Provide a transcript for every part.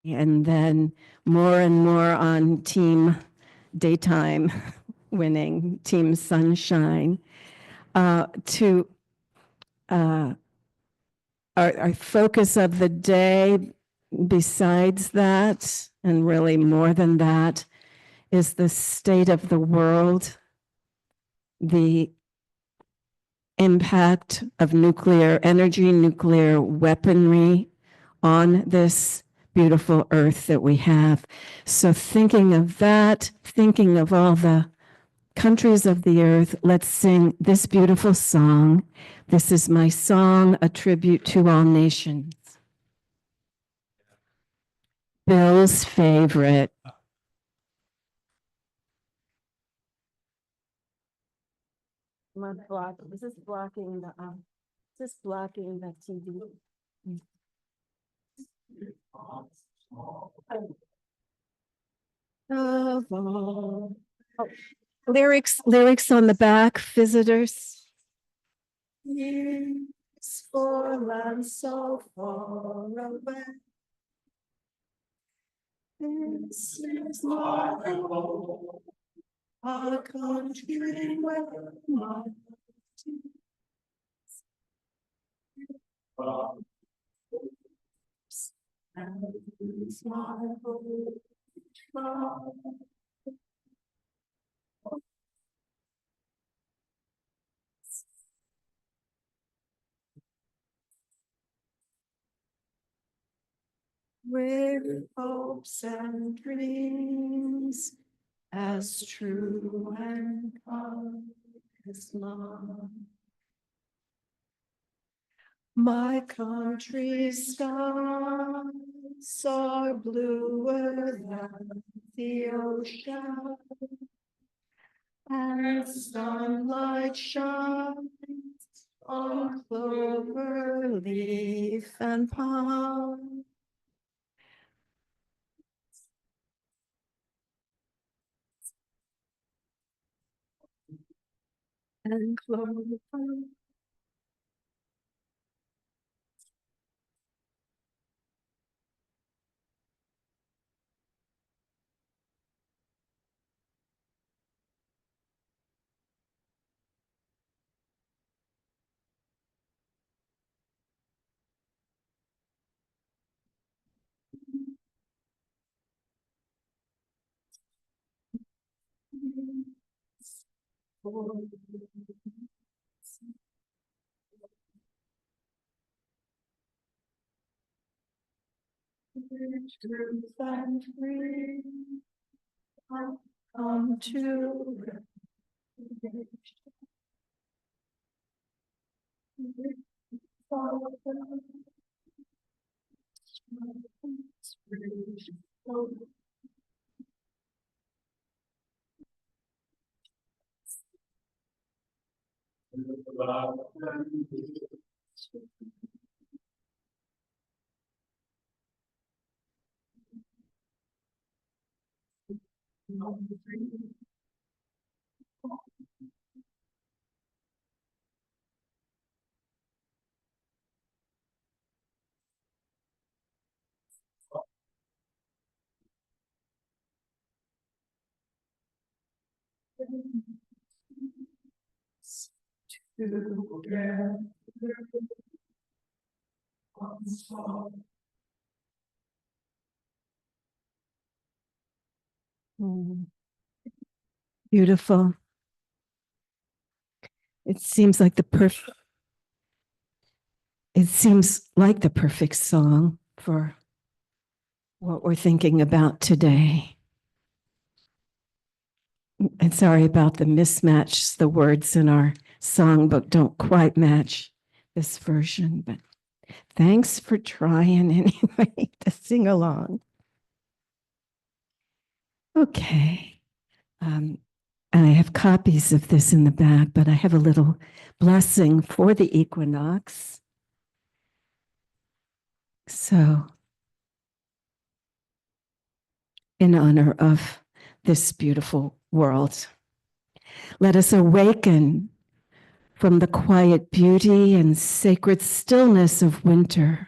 and then more and more on Team Daytime winning, Team Sunshine. To our focus of the day, besides that, and really more than that, is the state of the world, the impact of nuclear energy, nuclear weaponry on this beautiful earth that we have. So thinking of that, thinking of all the countries of the earth, let's sing this beautiful song. This is my song, a tribute to all nations. Bill's favorite. This is blocking the TV. Oh, lyrics on the back, visitors. Years for land so far away. This is my home, our country where my and is my home. With hopes and dreams as true and calm as mine. My country's skies are bluer than the ocean, and sunlight shines on clover leaf and palm. And clover. Truth and free, come to Beautiful. It seems like the perfect song for what we're thinking about today. And sorry about the mismatch. The words in our songbook don't quite match this version, but thanks for trying anyway to sing along. Okay. And I have copies of this in the back, but I have a little blessing for the equinox. So, in honor of this beautiful world, let us awaken from the quiet beauty and sacred stillness of winter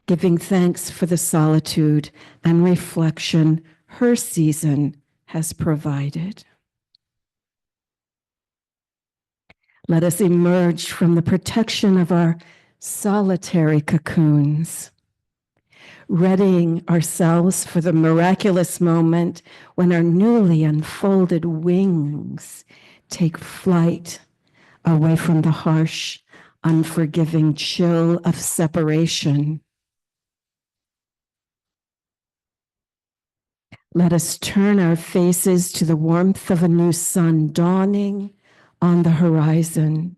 giving thanks for the solitude and reflection her season has provided. Let us emerge from the protection of our solitary cocoons, readying ourselves for the miraculous moment when our newly unfolded wings take flight away from the harsh, unforgiving chill of separation. Let us turn our faces to the warmth of a new sun dawning on the horizon,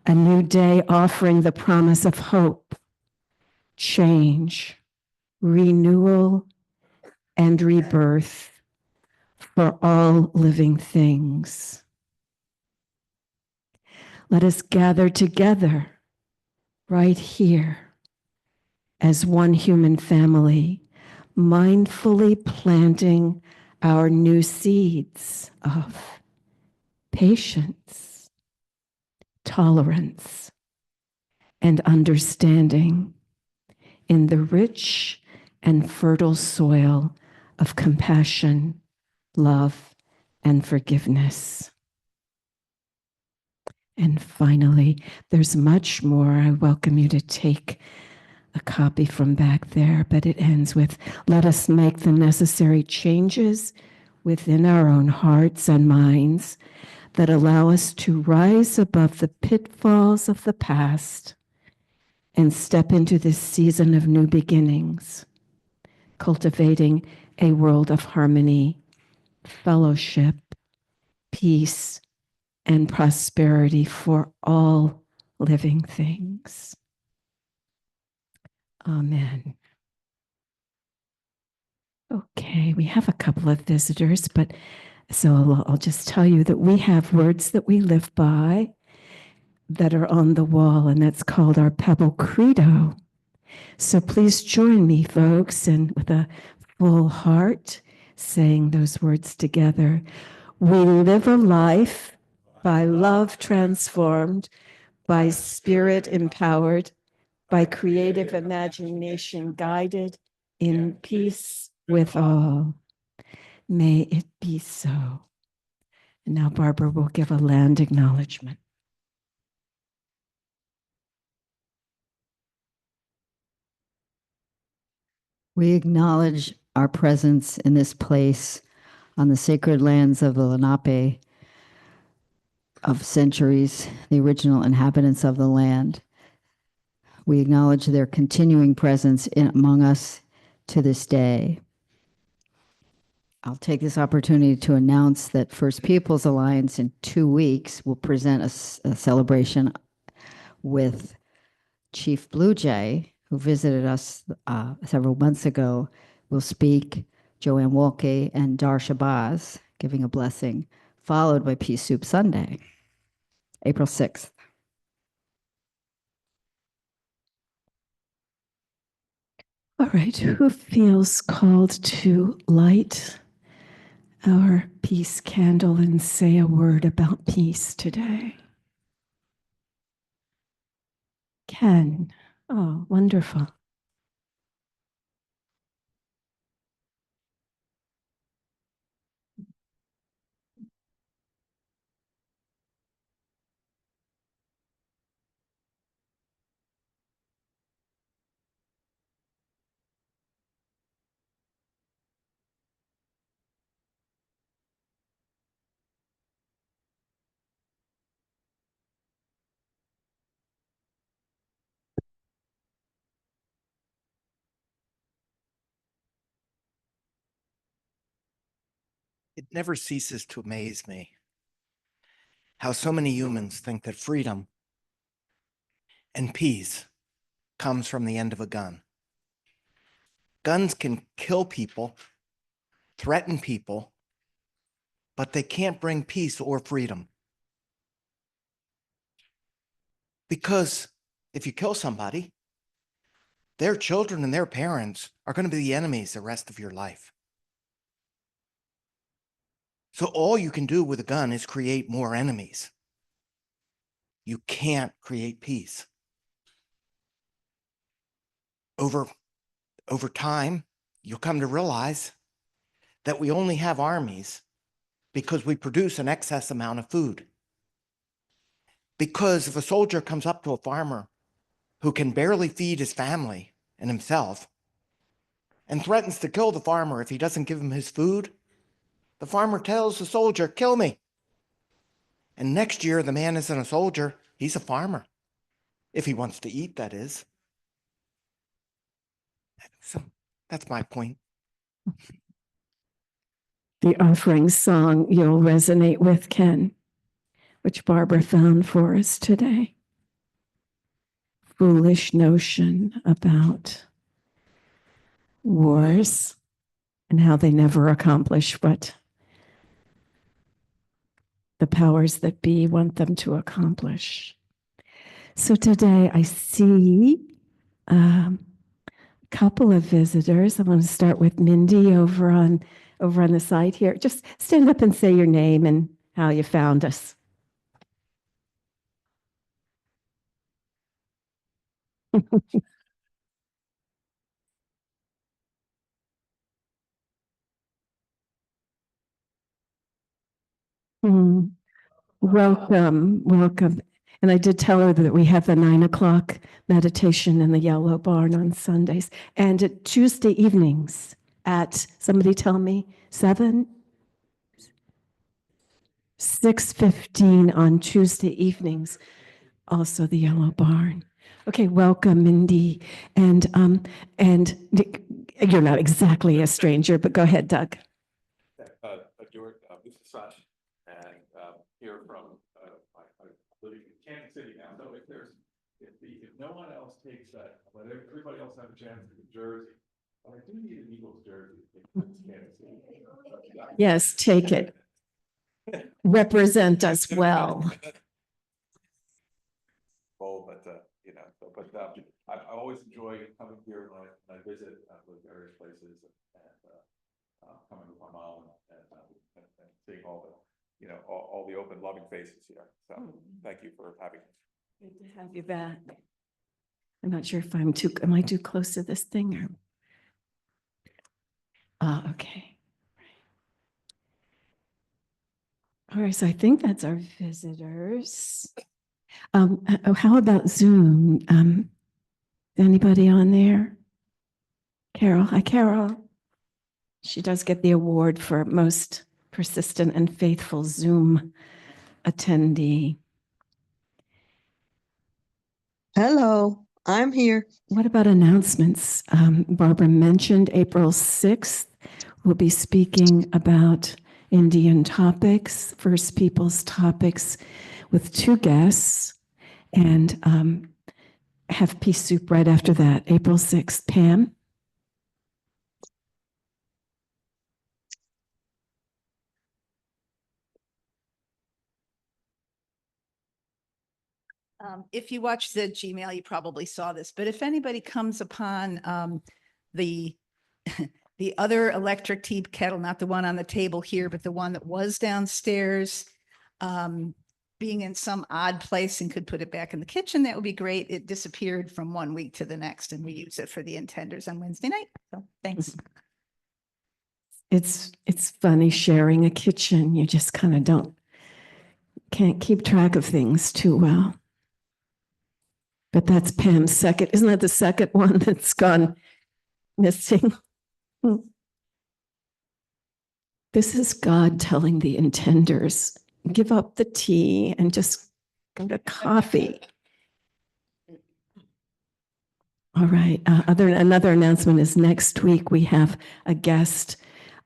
a new day offering the promise of hope, change, renewal, and rebirth for all living things. Let us gather together right here as one human family, mindfully planting our new seeds of patience, tolerance, and understanding in the rich and fertile soil of compassion, love, and forgiveness. And finally, there's much more. I welcome you to take a copy from back there, but it ends with, let us make the necessary changes within our own hearts and minds that allow us to rise above the pitfalls of the past and step into this season of new beginnings, cultivating a world of harmony, fellowship, peace, and prosperity for all living things. Amen. Okay, we have a couple of visitors, but so I'll just tell you that we have words that we live by that are on the wall, and that's called our Pebble Credo. So please join me, folks, and with a full heart, saying those words together. We live a life by love transformed, by spirit empowered, by creative imagination guided, in peace with all. May it be so. And now Barbara will give a land acknowledgement. We acknowledge our presence in this place on the sacred lands of the Lenape of centuries, the original inhabitants of the land. We acknowledge their continuing presence among us to this day. I'll take this opportunity to announce that First Peoples Alliance in 2 weeks will present a celebration with Chief Blue Jay, who visited us several months ago, will speak, Joanne Wolke and Dar Shabazz giving a blessing, followed by Peace Soup Sunday, April 6th. All right, who feels called to light our peace candle and say a word about peace today? Ken. Oh, wonderful. It never ceases to amaze me how so many humans think that freedom and peace comes from the end of a gun. Guns can kill people, threaten people, but they can't bring peace or freedom. Because if you kill somebody, their children and their parents are going to be the enemies the rest of your life. So all you can do with a gun is create more enemies. You can't create peace. over time, you'll come to realize that we only have armies because we produce an excess amount of food. Because if a soldier comes up to a farmer who can barely feed his family and himself and threatens to kill the farmer if he doesn't give him his food, the farmer tells the soldier, "Kill me." And next year, the man isn't a soldier, he's a farmer. If he wants to eat, that is. So that's my point. The offering song you'll resonate with, Ken, which Barbara found for us today. Foolish notion about wars and how they never accomplish what the powers that be want them to accomplish. So today I see a couple of visitors. I want to start with Mindy over on the side here. Just stand up and say your name and how you found us. Welcome, welcome. And I did tell her that we have the 9 o'clock meditation in the Yellow Barn on Sundays and at Tuesday evenings at, somebody tell me, 6:15 on Tuesday evenings, also the Yellow Barn. Okay, welcome, Mindy. And you're not exactly a stranger, but go ahead, Doug. George, this is Sach, and here from living in Kansas City now. So if no one else takes that, let everybody else have a chance to get Jersey. But I do need an Eagles jersey in Kansas City. Yes, take it. Represent us well. Oh, but I always enjoy coming here when I visit the various places and coming with my mom and seeing all the all the open, loving faces here. So thank you for having me. Good to have you back. I'm not sure if am I too close to this thing or? Okay. All right, so I think that's our visitors. How about Zoom? Anybody on there? Carol, hi Carol. She does get the award for most persistent and faithful Zoom attendee. Hello, I'm here. What about announcements? Barbara mentioned April 6th. We'll be speaking about Indian topics, First Peoples topics with 2 guests and have Peace Soup right after that. April 6th, Pam? If you watch the Gmail, you probably saw this, but if anybody comes upon the the other electric tea kettle, not the one on the table here, but the one that was downstairs, being in some odd place and could put it back in the kitchen, that would be great. It disappeared from one week to the next, and we use it for the intenders on Wednesday night. So thanks. It's funny sharing a kitchen. You just kind of can't keep track of things too well. But that's Pam's second. Isn't that the second one that's gone missing? This is God telling the intenders, give up the tea and just go to coffee. All right. Another announcement is next week we have a guest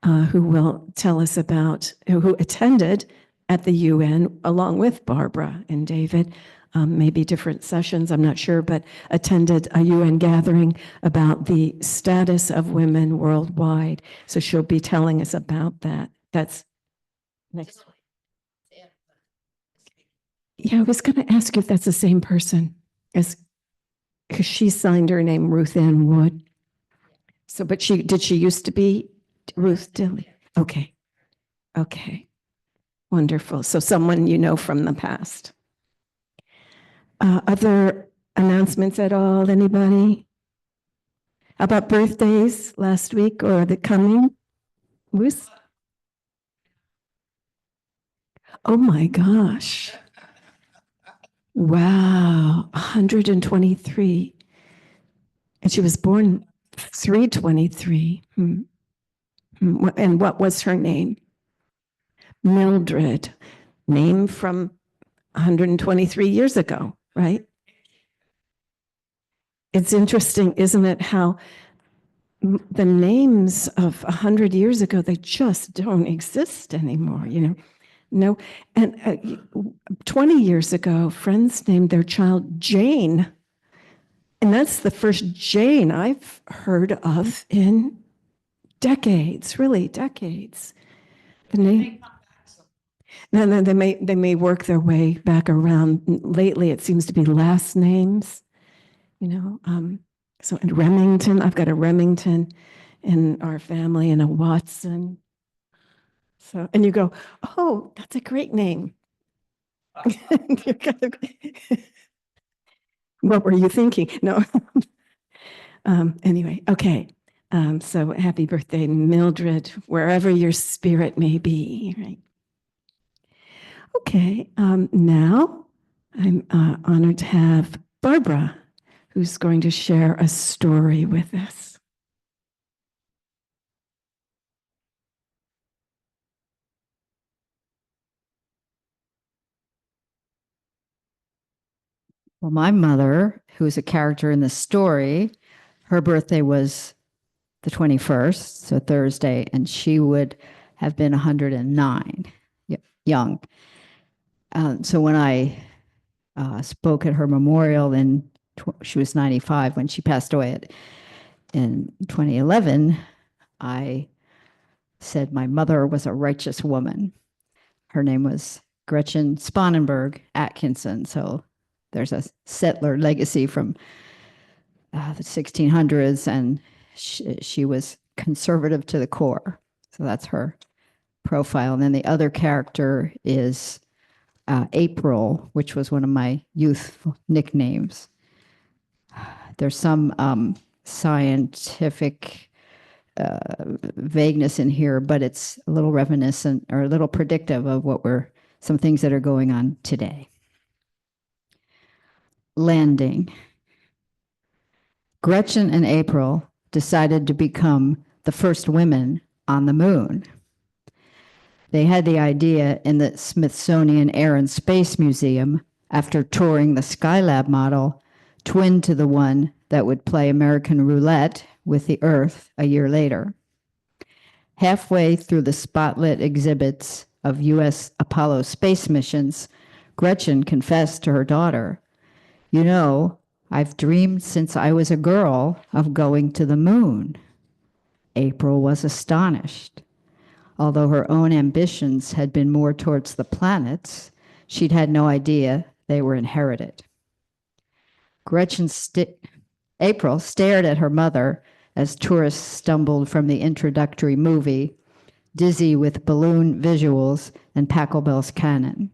who will tell us about who attended at the UN along with Barbara and David. Maybe different sessions, I'm not sure, but attended a UN gathering about the status of women worldwide. So she'll be telling us about that. That's next. Yeah, I was going to ask you if that's the same person because she signed her name Ruth Ann Wood. So, but did she used to be Ruth Dilly? Okay. Okay. Wonderful. So someone you know from the past. Other announcements at all? Anybody? How about birthdays last week or the coming? Who's? Oh my gosh. Wow, 123. And she was born 323. And what was her name? Mildred. Name from 123 years ago, right? It's interesting, isn't it, how the names of 100 years ago, they just don't exist anymore, you know? No, and 20 years ago, friends named their child Jane. And that's the first Jane I've heard of in decades, really decades. The name. No, they may work their way back around. Lately, it seems to be last names, you know. So in Remington, I've got a Remington in our family and a Watson. So, and you go, oh, that's a great name. What were you thinking? No. Anyway, okay. So happy birthday, Mildred, wherever your spirit may be, right? Okay, now I'm honored to have Barbara, who's going to share a story with us. Well, my mother, who is a character in the story, her birthday was the 21st, so Thursday, and she would have been 109, young. So when I spoke at her memorial, and she was 95 when she passed away in 2011, I said my mother was a righteous woman. Her name was Gretchen Spangenberg Atkinson. So there's a settler legacy from the 1600s, and she was conservative to the core. So that's her profile. And then the other character is April, which was one of my youth nicknames. There's some scientific vagueness in here, but it's a little reminiscent or a little predictive of some things that are going on today. Landing. Gretchen and April decided to become the first women on the moon. They had the idea in the Smithsonian Air and Space Museum after touring the Skylab model, twin to the one that would play American roulette with the Earth a year later. Halfway through the spotlit exhibits of U.S. Apollo space missions, Gretchen confessed to her daughter, "You know, I've dreamed since I was a girl of going to the moon." April was astonished. Although her own ambitions had been more towards the planets, she'd had no idea they were inherited. April stared at her mother as tourists stumbled from the introductory movie, dizzy with balloon visuals and Pachelbel's canon.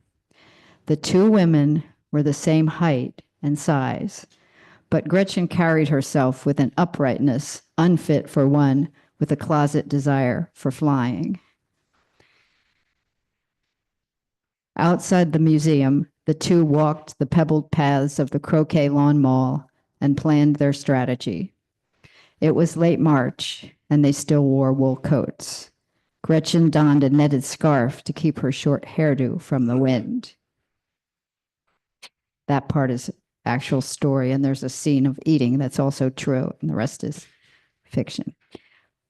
The two women were the same height and size, but Gretchen carried herself with an uprightness unfit for one with a closet desire for flying. Outside the museum, the two walked the pebbled paths of the Croquet Lawn Mall and planned their strategy. It was late March, and they still wore wool coats. Gretchen donned a netted scarf to keep her short hairdo from the wind. That part is actual story, and there's a scene of eating that's also true, and the rest is fiction.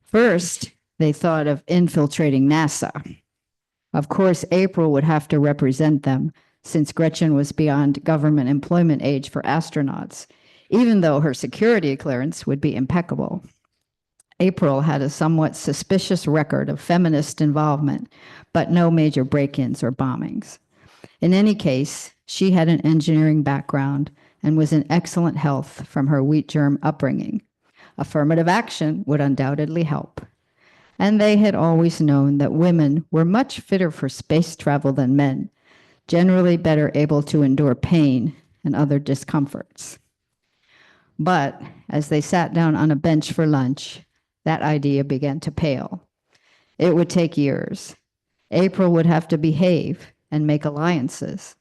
First, they thought of infiltrating NASA. Of course, April would have to represent them, since Gretchen was beyond government employment age for astronauts, even though her security clearance would be impeccable. April had a somewhat suspicious record of feminist involvement, but no major break-ins or bombings. In any case, she had an engineering background and was in excellent health from her wheat germ upbringing. Affirmative action would undoubtedly help. And they had always known that women were much fitter for space travel than men, generally better able to endure pain and other discomforts. But as they sat down on a bench for lunch, that idea began to pale. It would take years. April would have to behave and make alliances.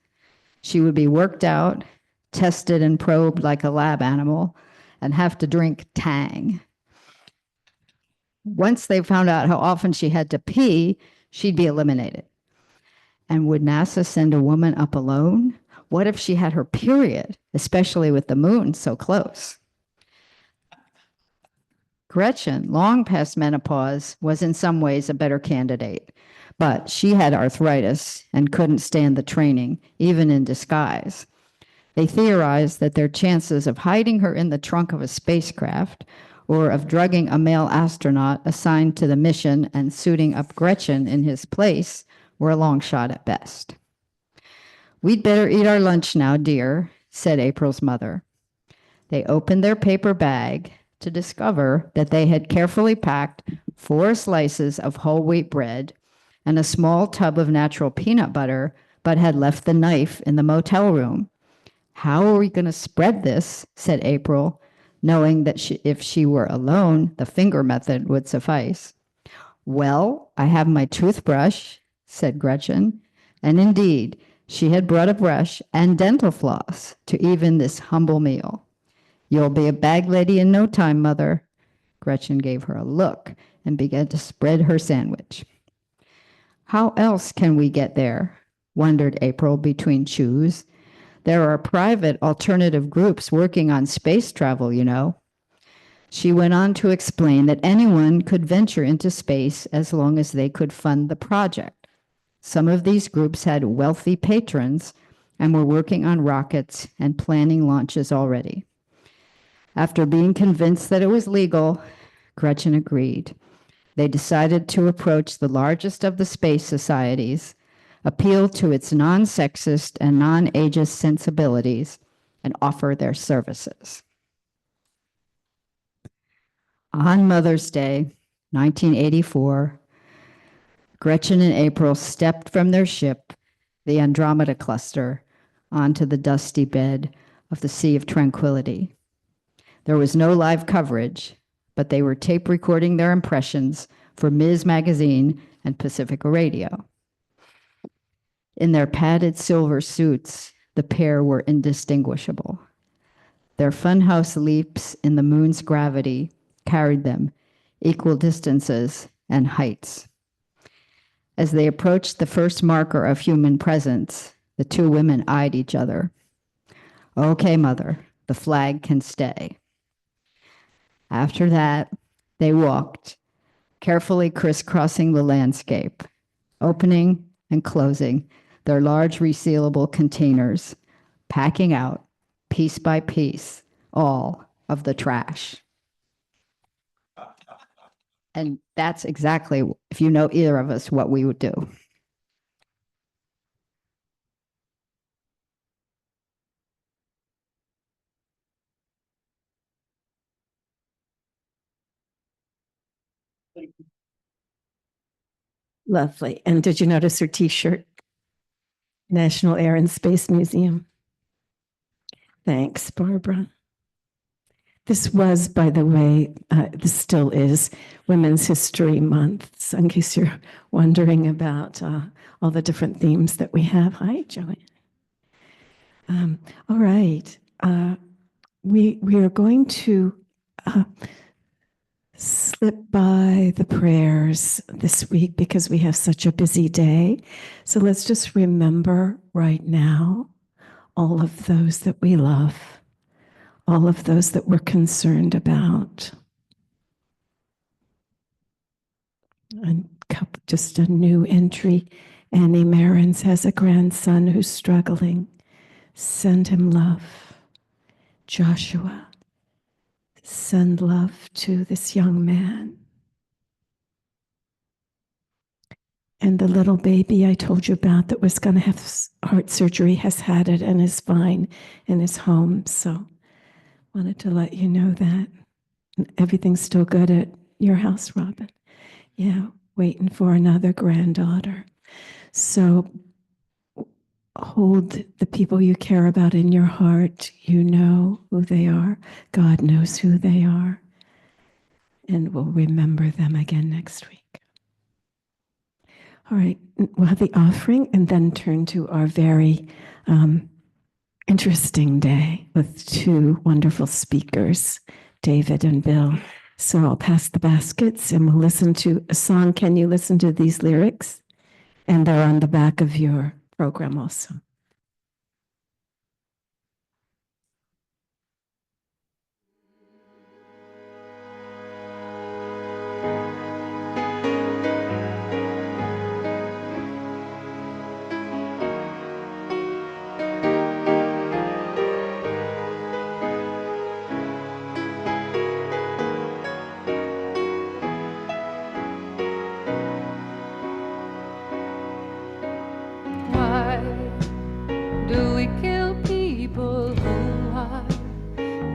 She would be worked out, tested and probed like a lab animal, and have to drink Tang. Once they found out how often she had to pee, she'd be eliminated. And would NASA send a woman up alone? What if she had her period, especially with the moon so close? Gretchen, long past menopause, was in some ways a better candidate, but she had arthritis and couldn't stand the training, even in disguise. They theorized that their chances of hiding her in the trunk of a spacecraft or of drugging a male astronaut assigned to the mission and suiting up Gretchen in his place were a long shot at best. "We'd better eat our lunch now, dear," said April's mother. They opened their paper bag to discover that they had carefully packed 4 slices of whole wheat bread and a small tub of natural peanut butter, but had left the knife in the motel room. "How are we going to spread this?" said April, knowing that if she were alone, the finger method would suffice. "Well, I have my toothbrush," said Gretchen. And indeed, she had brought a brush and dental floss to even this humble meal. "You'll be a bag lady in no time, Mother." Gretchen gave her a look and began to spread her sandwich. "How else can we get there?" wondered April between chews. "There are private alternative groups working on space travel, you know." She went on to explain that anyone could venture into space as long as they could fund the project. Some of these groups had wealthy patrons and were working on rockets and planning launches already. After being convinced that it was legal, Gretchen agreed. They decided to approach the largest of the space societies, appeal to its non-sexist and non-ageist sensibilities, and offer their services. On Mother's Day, 1984, Gretchen and April stepped from their ship, the Andromeda Cluster, onto the dusty bed of the Sea of Tranquility. There was no live coverage, but they were tape recording their impressions for Ms. Magazine and Pacifica Radio. In their padded silver suits, the pair were indistinguishable. Their funhouse leaps in the moon's gravity carried them equal distances and heights. As they approached the first marker of human presence, the 2 women eyed each other. "Okay, Mother, the flag can stay." After that, they walked, carefully crisscrossing the landscape, opening and closing their large resealable containers, packing out, piece by piece, all of the trash. And that's exactly, if you know either of us, what we would do. Lovely. And did you notice her T-shirt? National Air and Space Museum. Thanks, Barbara. This was, by the way, this still is Women's History Month, so in case you're wondering about all the different themes that we have. Hi, Joanne. All right. We are going to slip by the prayers this week because we have such a busy day. So let's just remember right now all of those that we love, all of those that we're concerned about. And just a new entry. Annie Marins has a grandson who's struggling. Send him love. Joshua, send love to this young man. And the little baby I told you about that was going to have heart surgery has had it and is fine in his home. So wanted to let you know that. Everything's still good at your house, Robin. Yeah, waiting for another granddaughter. So hold the people you care about in your heart. You know who they are. God knows who they are. And we'll remember them again next week. All right, we'll have the offering and then turn to our very interesting day with two wonderful speakers, David and Bill. So I'll pass the baskets and we'll listen to a song. Can you listen to these lyrics? And they're on the back of your program also. Why do we kill people who are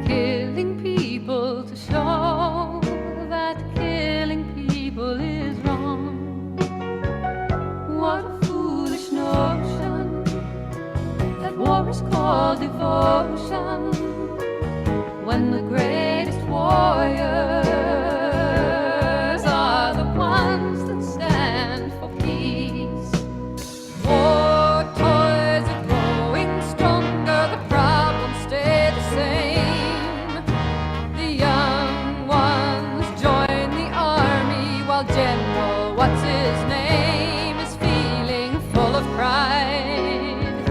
killing people to show that killing people is wrong? What a foolish notion that war is called devotion when the greatest warriors are the ones that stand for peace. War toys are growing stronger, the problems stay the same. The young ones join the army while General What's-His-Name is feeling full of pride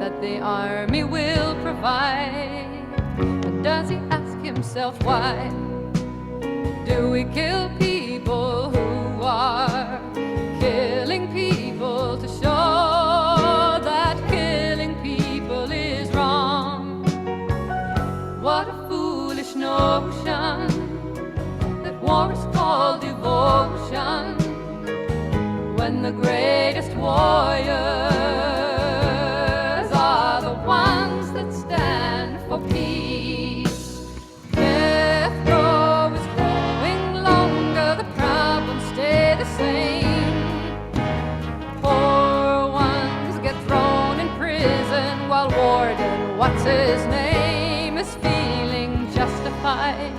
that the army will provide. But does he ask himself why? Do we kill people who are killing people to show that killing people is wrong? What a foolish notion that war is called devotion when the greatest warriors are the ones that stand for peace. Death row is growing longer, the problems stay the same. Poor ones get thrown in prison while Warden What's-His-Name is feeling justified.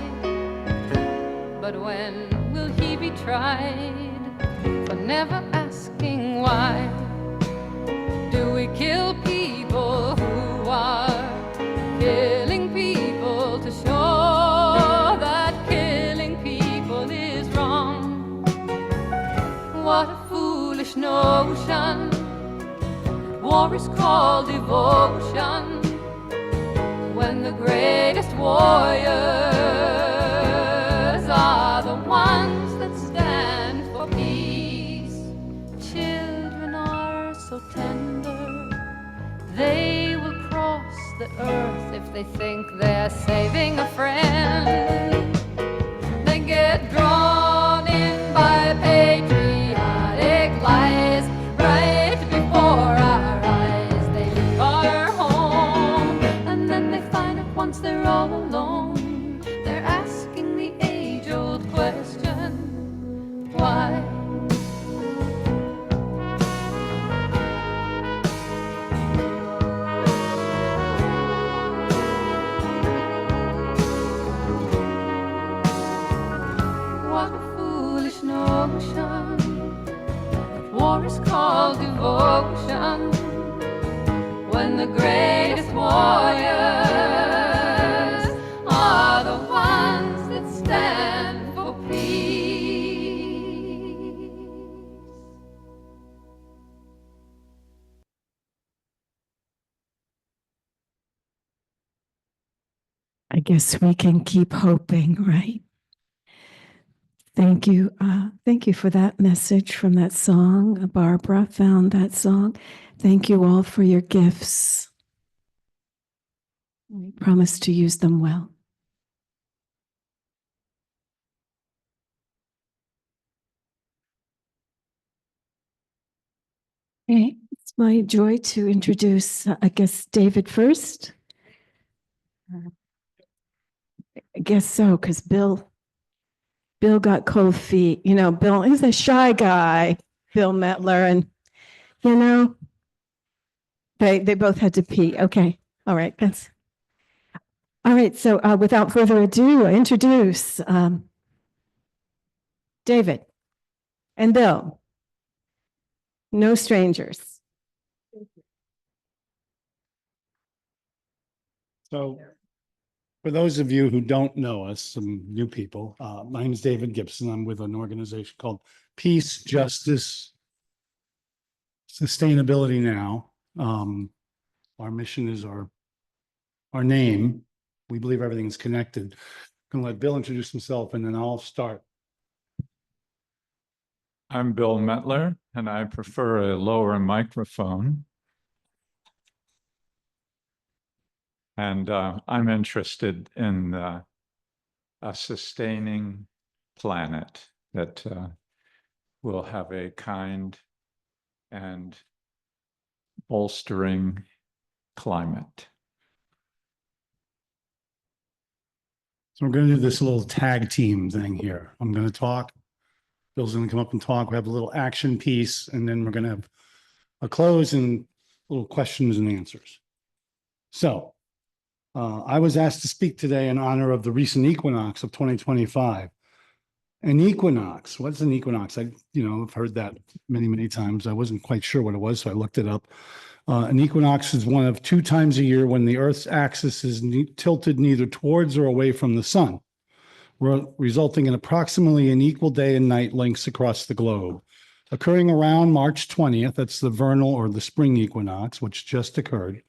But when will he be tried for never asking why? Do we kill people who are killing people to show that killing people is wrong? What a foolish notion that war is called devotion when the greatest warriors are the ones that stand for peace. Children are so tender, they will cross the earth if they think they're saving a friend. They get drawn in by patriotic lies right before our eyes. They leave our home and then they find out once they're all alone, they're asking the age-old question, why? What a foolish notion that war is called devotion when the greatest warriors are the ones that stand for peace. I guess we can keep hoping, right? Thank you. Thank you for that message from that song. Barbara found that song. Thank you all for your gifts. We promise to use them well. Okay, it's my joy to introduce, I guess, David first. I guess so, because Bill got cold feet. You know, Bill is a shy guy, Bill Metler, and you know, They both had to pee. Okay. All right. That's all right. So without further ado, I introduce David and Bill. No strangers. So for those of you who don't know us, some new people, my name is David Gibson. I'm with an organization called Peace, Justice, Sustainability Now. Our mission is our name. We believe everything is connected. I'm going to let Bill introduce himself and then I'll start. I'm Bill Metler, and I prefer a lower microphone. And I'm interested in a sustaining planet that will have a kind and bolstering climate. So we're going to do this little tag team thing here. I'm going to talk. Bill's going to come up and talk. We have a little action piece, and then we're going to have a close and little questions and answers. So I was asked to speak today in honor of the recent equinox of 2025. An equinox, what's an equinox? I've heard that many, many times. I wasn't quite sure what it was, so I looked it up. An equinox is one of 2 times a year when the Earth's axis is tilted neither towards or away from the sun, resulting in approximately an equal day and night lengths across the globe. Occurring around March 20th, that's the vernal or the spring equinox, which just occurred,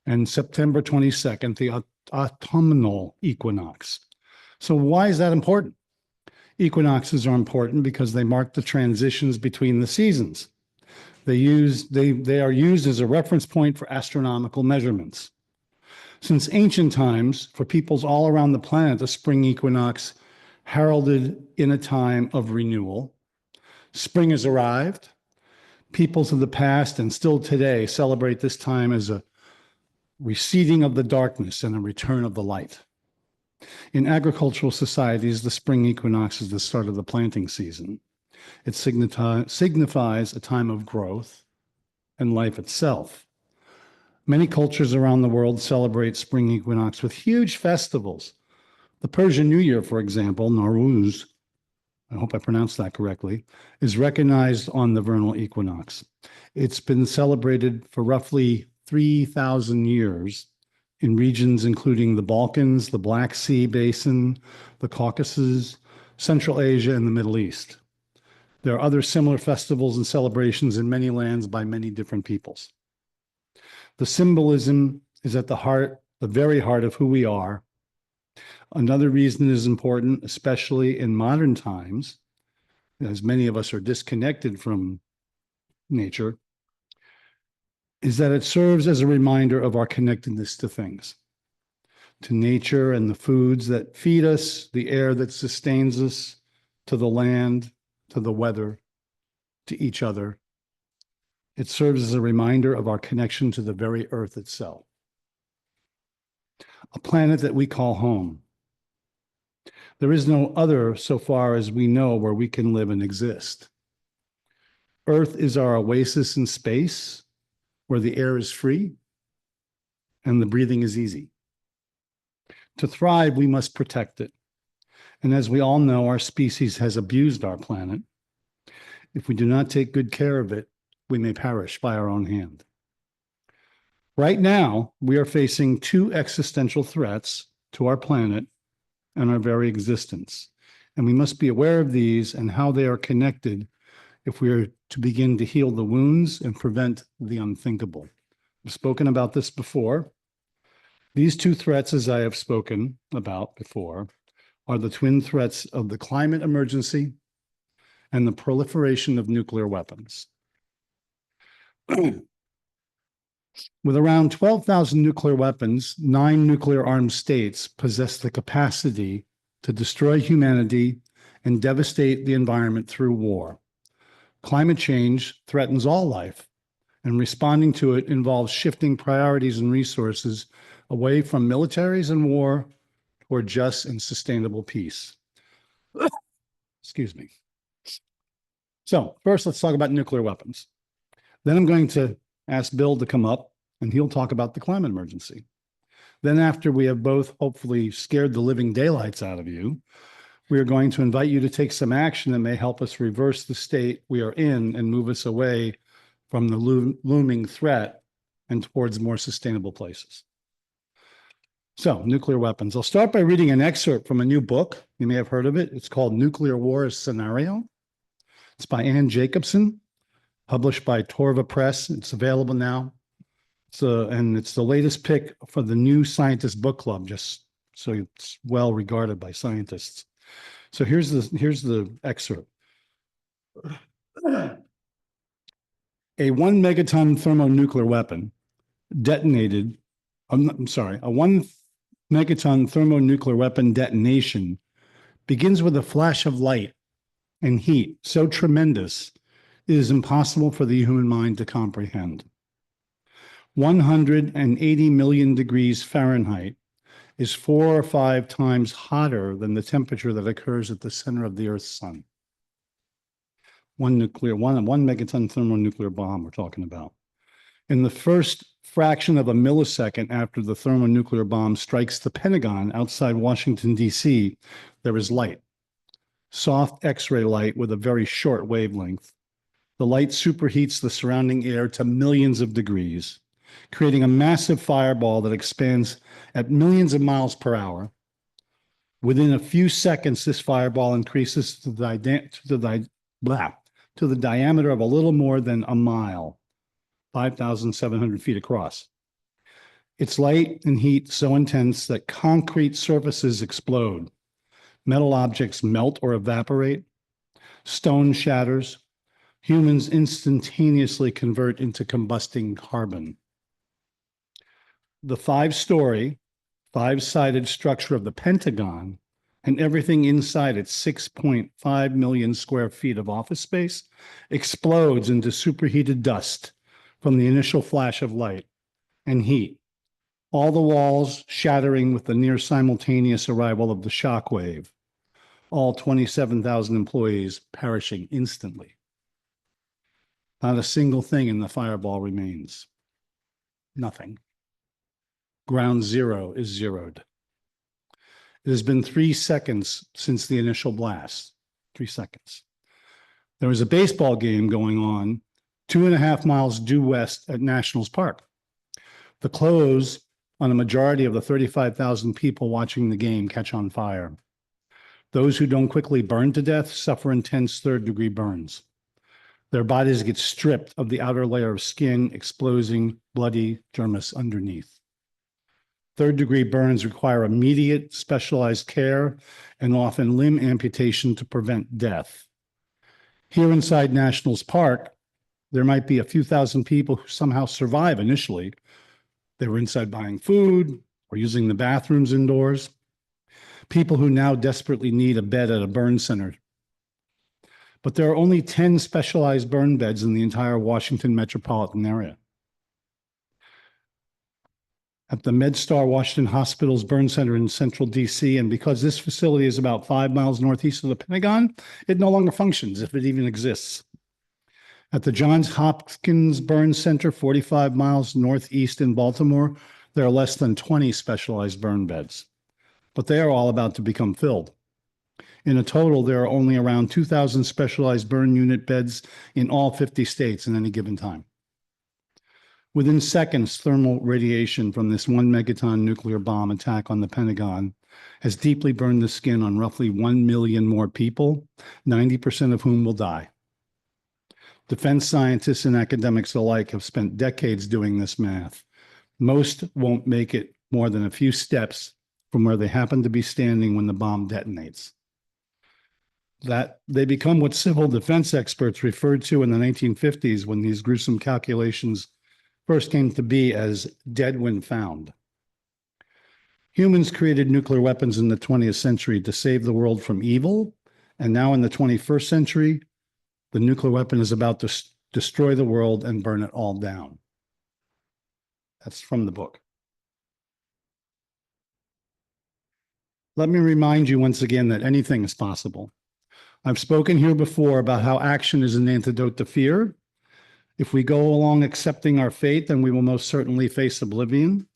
and September 22nd, the autumnal equinox. So why is that important? Equinoxes are important because they mark the transitions between the seasons. They are used as a reference point for astronomical measurements. Since ancient times, for peoples all around the planet, the spring equinox heralded in a time of renewal. Spring has arrived. Peoples of the past and still today celebrate this time as a receding of the darkness and a return of the light. In agricultural societies, the spring equinox is the start of the planting season. It signifies a time of growth and life itself. Many cultures around the world celebrate spring equinox with huge festivals. The Persian New Year, for example, Nowruz, I hope I pronounced that correctly, is recognized on the vernal equinox. It's been celebrated for roughly 3,000 years in regions including the Balkans, the Black Sea Basin, the Caucasus, Central Asia, and the Middle East. There are other similar festivals and celebrations in many lands by many different peoples. The symbolism is at the very heart of who we are. Another reason it is important, especially in modern times, as many of us are disconnected from nature, is that it serves as a reminder of our connectedness to things, to nature and the foods that feed us, the air that sustains us, to the land, to the weather, to each other. It serves as a reminder of our connection to the very earth itself, a planet that we call home. There is no other, so far as we know, where we can live and exist. Earth is our oasis in space, where the air is free and the breathing is easy. To thrive, we must protect it. And as we all know, our species has abused our planet. If we do not take good care of it, we may perish by our own hand. Right now, we are facing 2 existential threats to our planet and our very existence. And we must be aware of these and how they are connected if we are to begin to heal the wounds and prevent the unthinkable. I've spoken about this before. These 2 threats, as I have spoken about before, are the twin threats of the climate emergency and the proliferation of nuclear weapons. With around 12,000 nuclear weapons, 9 nuclear-armed states possess the capacity to destroy humanity and devastate the environment through war. Climate change threatens all life, and responding to it involves shifting priorities and resources away from militaries and war toward just and sustainable peace. Excuse me. So first, let's talk about nuclear weapons. Then I'm going to ask Bill to come up and he'll talk about the climate emergency. Then after we have both hopefully scared the living daylights out of you, we are going to invite you to take some action that may help us reverse the state we are in and move us away from the looming threat and towards more sustainable places. So, nuclear weapons. I'll start by reading an excerpt from a new book. You may have heard of it. It's called Nuclear War as Scenario. It's by Ann Jacobson, published by Torva Press. It's available now. And it's the latest pick for the New Scientist Book Club, just so it's well regarded by scientists. So here's the excerpt. A 1 megaton thermonuclear weapon detonated, a 1 megaton thermonuclear weapon detonation begins with a flash of light and heat so tremendous it is impossible for the human mind to comprehend. 180 million degrees Fahrenheit is 4 or 5 times hotter than the temperature that occurs at the center of the Earth's sun. One megaton thermonuclear bomb we're talking about. In the first fraction of a millisecond after the thermonuclear bomb strikes the Pentagon outside Washington, D.C., there is light. Soft X-ray light with a very short wavelength. The light superheats the surrounding air to millions of degrees, creating a massive fireball that expands at millions of miles per hour. Within a few seconds, this fireball increases to the diameter of a little more than a mile, 5,700 feet across. Its light and heat so intense that concrete surfaces explode. Metal objects melt or evaporate. Stone shatters. Humans instantaneously convert into combusting carbon. The 5-story, 5-sided structure of the Pentagon and everything inside its 6.5 million square feet of office space explodes into superheated dust from the initial flash of light and heat, all the walls shattering with the near simultaneous arrival of the shock wave, all 27,000 employees perishing instantly. Not a single thing in the fireball remains. Nothing. Ground zero is zeroed. It has been 3 seconds since the initial blast. 3 seconds. There was a baseball game going on 2.5 miles due west at Nationals Park. The clothes on a majority of the 35,000 people watching the game catch on fire. Those who don't quickly burn to death suffer intense third-degree burns. Their bodies get stripped of the outer layer of skin, exposing bloody dermis underneath. Third-degree burns require immediate specialized care and often limb amputation to prevent death. Here inside Nationals Park, there might be a few thousand people who somehow survive initially. They were inside buying food or using the bathrooms indoors. People who now desperately need a bed at a burn center. But there are only 10 specialized burn beds in the entire Washington metropolitan area. At the MedStar Washington Hospital's burn center in central DC, and because this facility is about 5 miles northeast of the Pentagon, it no longer functions, if it even exists. At the Johns Hopkins Burn Center, 45 miles northeast in Baltimore, there are less than 20 specialized burn beds, but they are all about to become filled. In a total, there are only around 2,000 specialized burn unit beds in all 50 states at any given time. Within seconds, thermal radiation from this 1 megaton nuclear bomb attack on the Pentagon has deeply burned the skin on roughly 1 million more people, 90% of whom will die. Defense scientists and academics alike have spent decades doing this math. Most won't make it more than a few steps from where they happen to be standing when the bomb detonates. That they become what civil defense experts referred to in the 1950s when these gruesome calculations first came to be as dead when found. Humans created nuclear weapons in the 20th century to save the world from evil, and now in the 21st century, the nuclear weapon is about to destroy the world and burn it all down. That's from the book. Let me remind you once again that anything is possible. I've spoken here before about how action is an antidote to fear, If we go along accepting our fate, then we will most certainly face oblivion.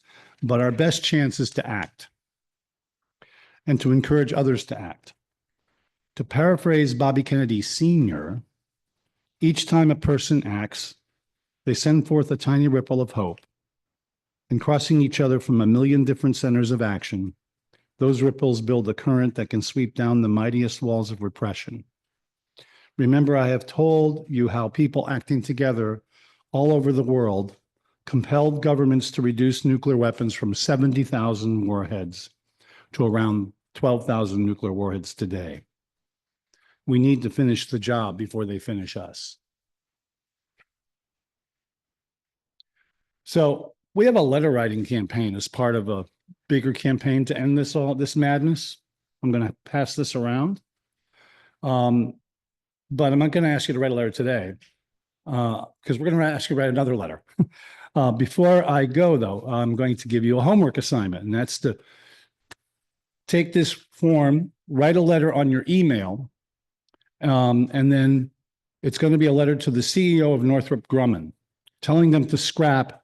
But our best chance is to act and to encourage others to act. To paraphrase Bobby Kennedy Sr., each time a person acts, they send forth a tiny ripple of hope. And crossing each other from a million different centers of action, those ripples build a current that can sweep down the mightiest walls of repression. Remember, I have told you how people acting together all over the world compelled governments to reduce nuclear weapons from 70,000 warheads to around 12,000 nuclear warheads today. We need to finish the job before they finish us. So we have a letter writing campaign as part of a bigger campaign to end this madness. I'm going to pass this around. But I'm not going to ask you to write a letter today because we're going to ask you to write another letter. Before I go, though, I'm going to give you a homework assignment, and that's to take this form, write a letter on your email, and then it's going to be a letter to the CEO of Northrop Grumman, telling them to scrap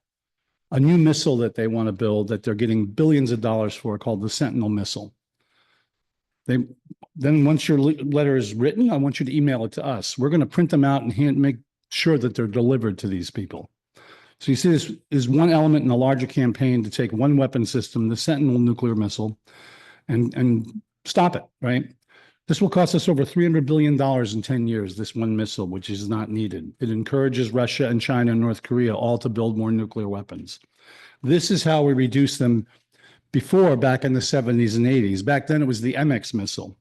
a new missile that they want to build that they're getting billions of dollars for, called the Sentinel missile. Then once your letter is written, I want you to email it to us. We're going to print them out and make sure that they're delivered to these people. So you see, this is one element in a larger campaign to take one weapon system, the Sentinel nuclear missile, and stop it, right? This will cost us over $300 billion in 10 years, this one missile, which is not needed. It encourages Russia and China and North Korea all to build more nuclear weapons. This is how we reduce them before, back in the 70s and 80s. Back then, it was the MX missile.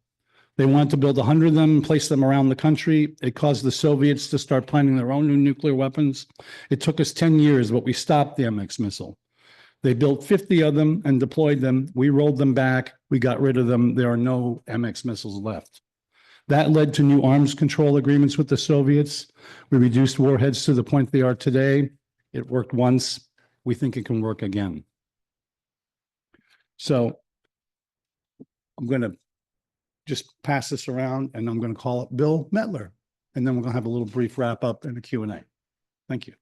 They wanted to build 100 of them and place them around the country. It caused the Soviets to start planning their own new nuclear weapons. It took us 10 years, but we stopped the MX missile. They built 50 of them and deployed them. We rolled them back. We got rid of them. There are no MX missiles left. That led to new arms control agreements with the Soviets. We reduced warheads to the point they are today. It worked once. We think it can work again. So I'm going to just pass this around, and I'm going to call up Bill Metler, and then we're going to have a little brief wrap up and a Q&A. Thank you.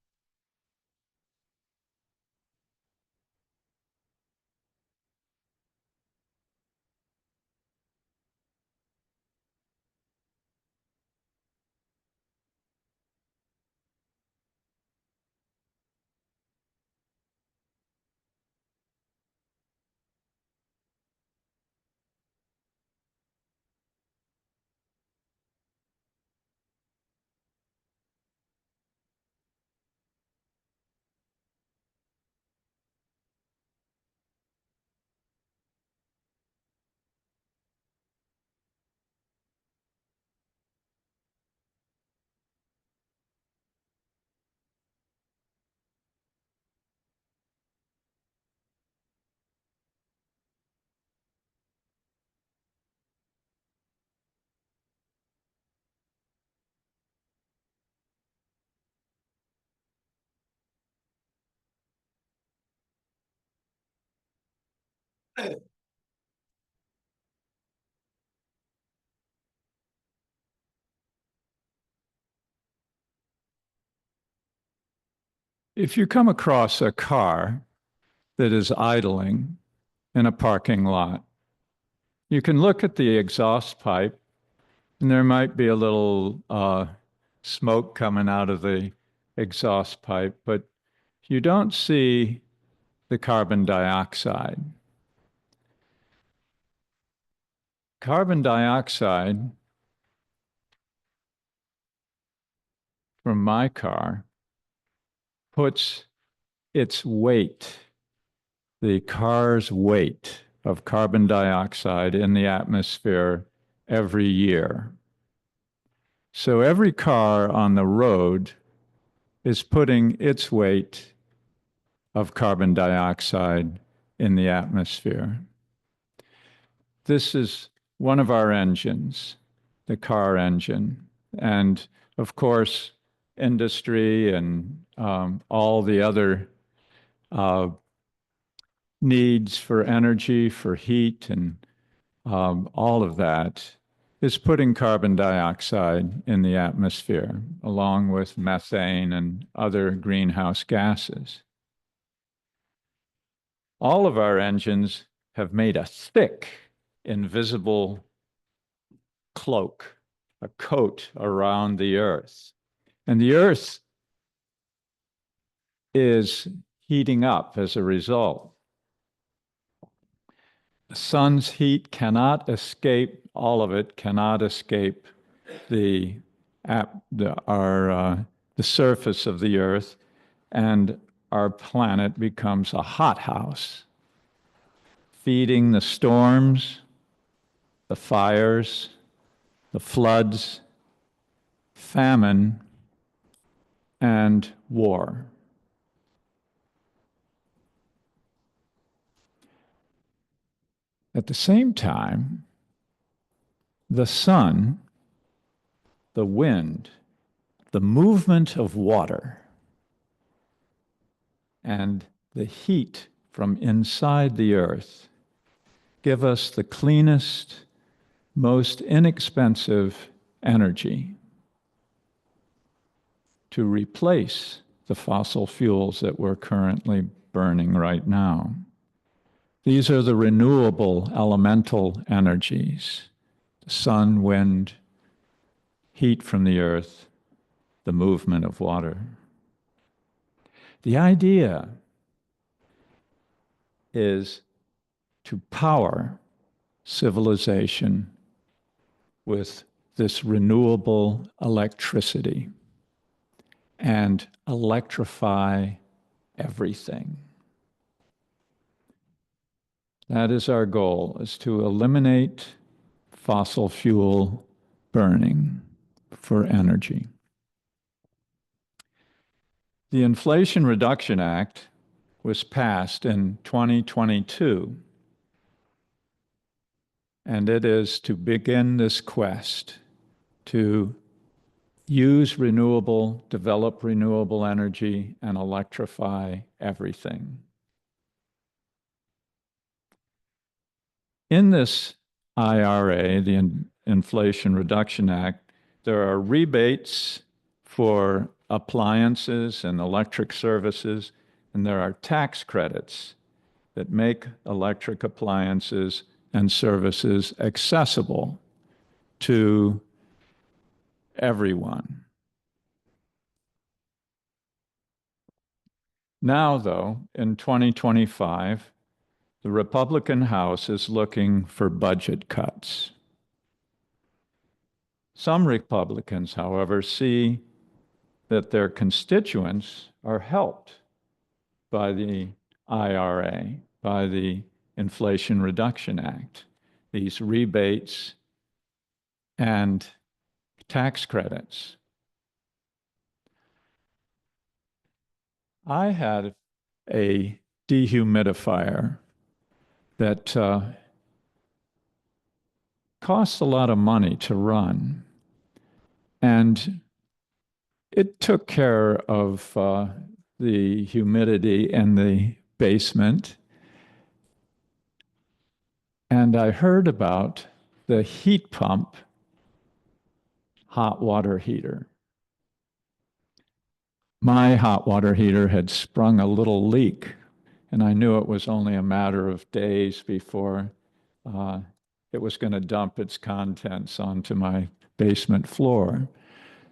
If you come across a car that is idling in a parking lot, you can look at the exhaust pipe, and there might be a little smoke coming out of the exhaust pipe, but you don't see the carbon dioxide. Carbon dioxide from my car puts its weight, the car's weight of carbon dioxide in the atmosphere every year. So every car on the road is putting its weight of carbon dioxide in the atmosphere. This is one of our engines, the car engine. And of course, industry and all the other needs for energy, for heat, and all of that is putting carbon dioxide in the atmosphere, along with methane and other greenhouse gases. All of our engines have made a thick, invisible cloak, a coat around the Earth. And the Earth is heating up as a result. The sun's heat cannot escape, all of it cannot escape the surface of the Earth, and our planet becomes a hothouse, feeding the storms, the fires, the floods, famine, and war. At the same time, the sun, the wind, the movement of water, and the heat from inside the earth give us the cleanest, most inexpensive energy to replace the fossil fuels that we're currently burning right now. These are the renewable elemental energies: the sun, wind, heat from the earth, the movement of water. The idea is to power civilization with this renewable electricity and electrify everything. That is our goal, is to eliminate fossil fuel burning for energy. The Inflation Reduction Act was passed in 2022, and it is to begin this quest to develop renewable energy and electrify everything. In this IRA, the Inflation Reduction Act, there are rebates for appliances and electric services, and there are tax credits that make electric appliances and services accessible to everyone. Now, though, in 2025, the Republican House is looking for budget cuts. Some Republicans, however, see that their constituents are helped by the IRA, by the Inflation Reduction Act, these rebates and tax credits. I had a dehumidifier that costs a lot of money to run, and it took care of the humidity in the basement. And I heard about the heat pump hot water heater. My hot water heater had sprung a little leak, and I knew it was only a matter of days before it was going to dump its contents onto my basement floor.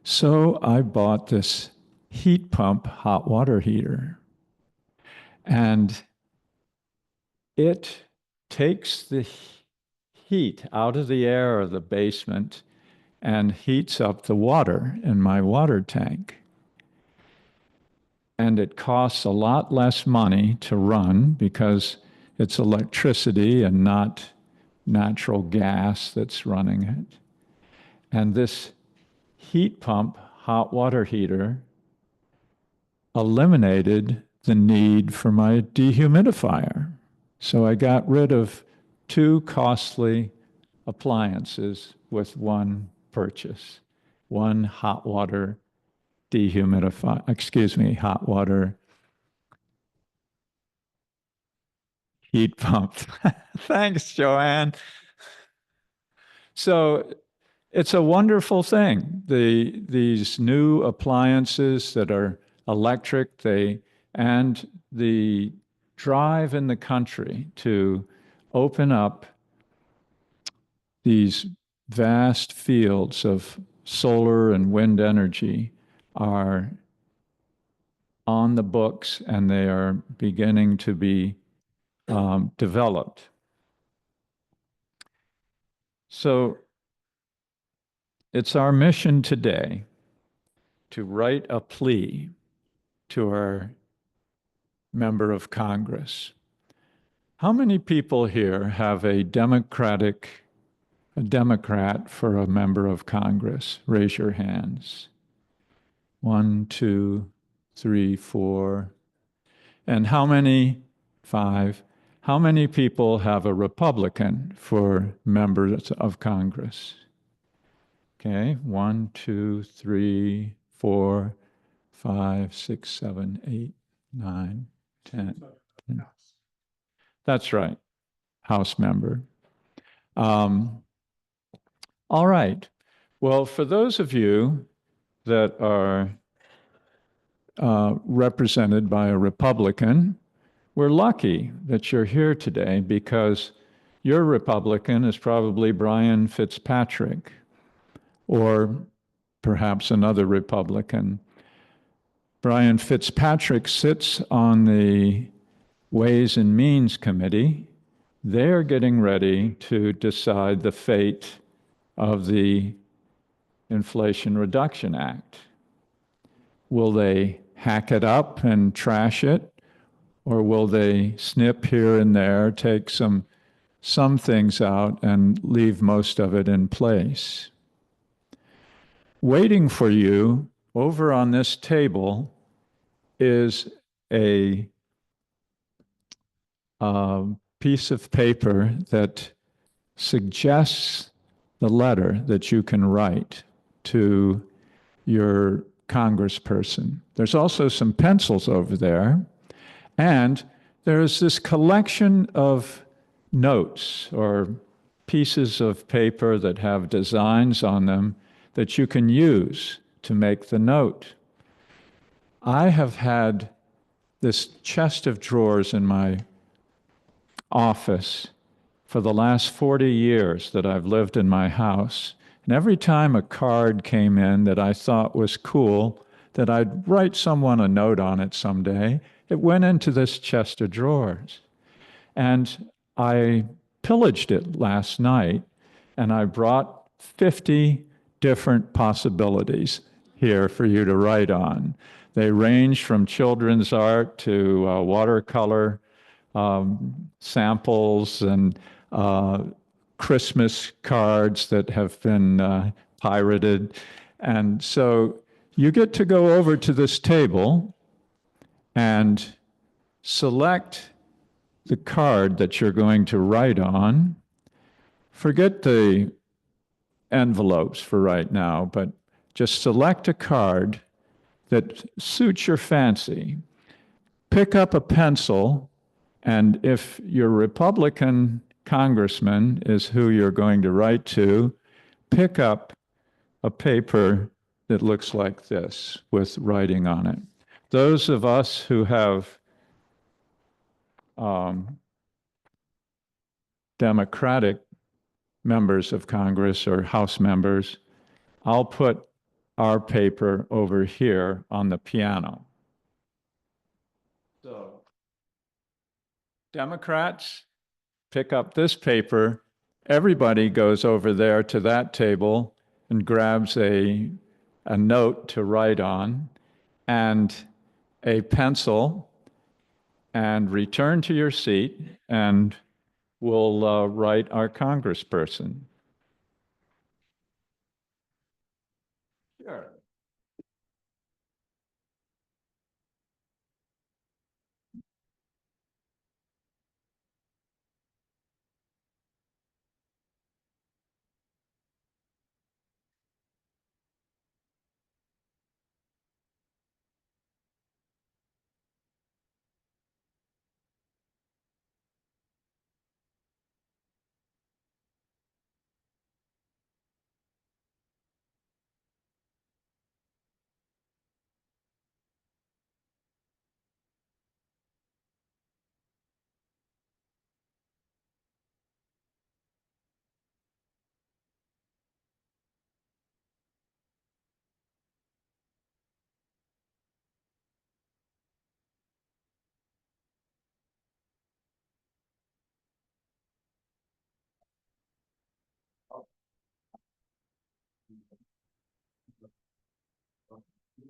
So I bought this heat pump hot water heater, and it takes the heat out of the air of the basement and heats up the water in my water tank. And it costs a lot less money to run because it's electricity and not natural gas that's running it. And this heat pump hot water heater eliminated the need for my dehumidifier. So I got rid of 2 costly appliances with one purchase, one hot water hot water heat pump. Thanks, Joanne. So it's a wonderful thing. These new appliances that are electric, and the drive in the country to open up these vast fields of solar and wind energy are on the books, and they are beginning to be developed. So it's our mission today to write a plea to our member of Congress. How many people here have a Democrat for a member of Congress? Raise your hands. 1, 2, 3, 4. And how many? 5. How many people have a Republican for members of Congress? Okay, 1, 2, 3, 4, 5, 6, 7, 8, 9, 10. That's right, House member. All right. Well, for those of you that are represented by a Republican, we're lucky that you're here today because your Republican is probably Brian Fitzpatrick or perhaps another Republican. Brian Fitzpatrick sits on the Ways and Means Committee. They're getting ready to decide the fate of the Inflation Reduction Act. Will they hack it up and trash it? Or will they snip here and there, take some things out and leave most of it in place? Waiting for you over on this table is a piece of paper that suggests the letter that you can write to your congressperson. There's also some pencils over there, and there's this collection of notes or pieces of paper that have designs on them that you can use to make the note. I have had this chest of drawers in my office for the last 40 years that I've lived in my house. And every time a card came in that I thought was cool, that I'd write someone a note on it someday, it went into this chest of drawers. And I pillaged it last night, and I brought 50 different possibilities here for you to write on. They range from children's art to watercolor samples and Christmas cards that have been pirated. And so you get to go over to this table and select the card that you're going to write on. Forget the envelopes for right now, but just select a card that suits your fancy. Pick up a pencil, and if your Republican congressman is who you're going to write to, pick up a paper that looks like this with writing on it. Those of us who have Democratic members of Congress or House members, I'll put our paper over here on the piano. So, Democrats, pick up this paper. Everybody goes over there to that table and grabs a note to write on and a pencil and return to your seat, and we'll write our congressperson. Sure. Do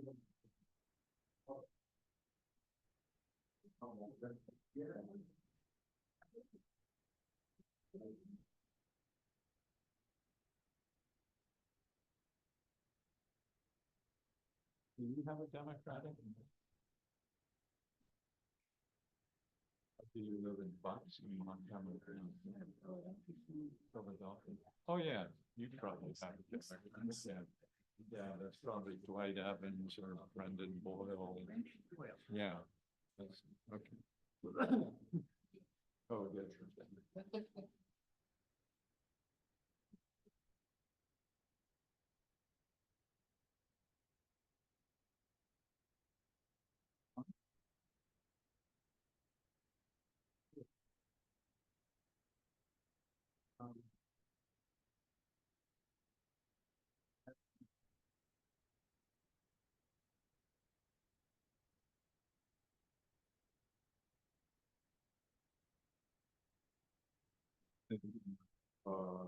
you have a Democratic? Do you live in Bucks in Montgomery? Philadelphia? Oh, yeah, you probably have a Democratic. Yeah, that's probably Dwight Evans or Brendan Boyle. Yeah. That's, okay. Oh, good. Uh,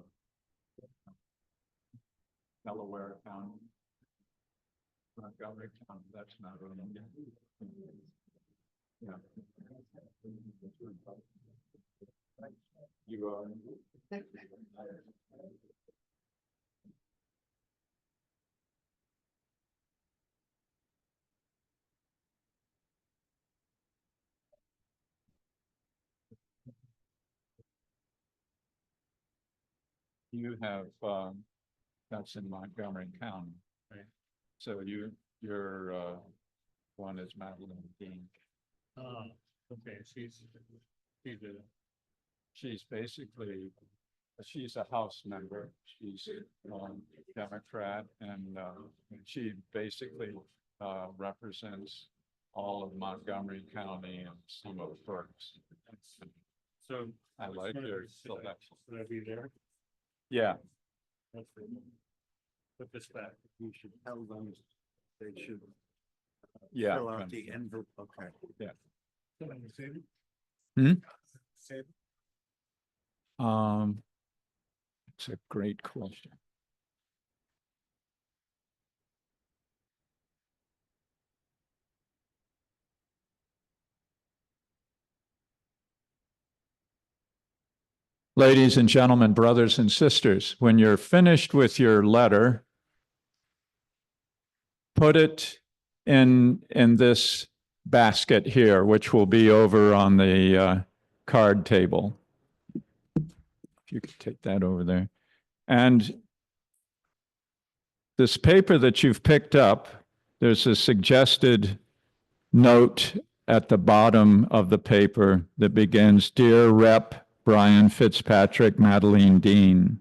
Delaware County. Montgomery County, that's not really. Yeah. You are. You have, that's in Montgomery County. Right. So your one is Madeline Dean. Okay, she's basically, she's a House member. She's Democrat, and she basically represents all of Montgomery County and some of Berks. So I like your selection. Should I be there? Yeah. Put this back. You should tell them they should. Yeah. Fill out the envelope. Okay. Yeah. Hmm? It's a great question. Ladies and gentlemen, brothers and sisters, when you're finished with your letter, put it in this basket here, which will be over on the card table. If you could take that over there. And this paper that you've picked up, there's a suggested note at the bottom of the paper that begins, "Dear Rep. Brian Fitzpatrick, Madeline Dean."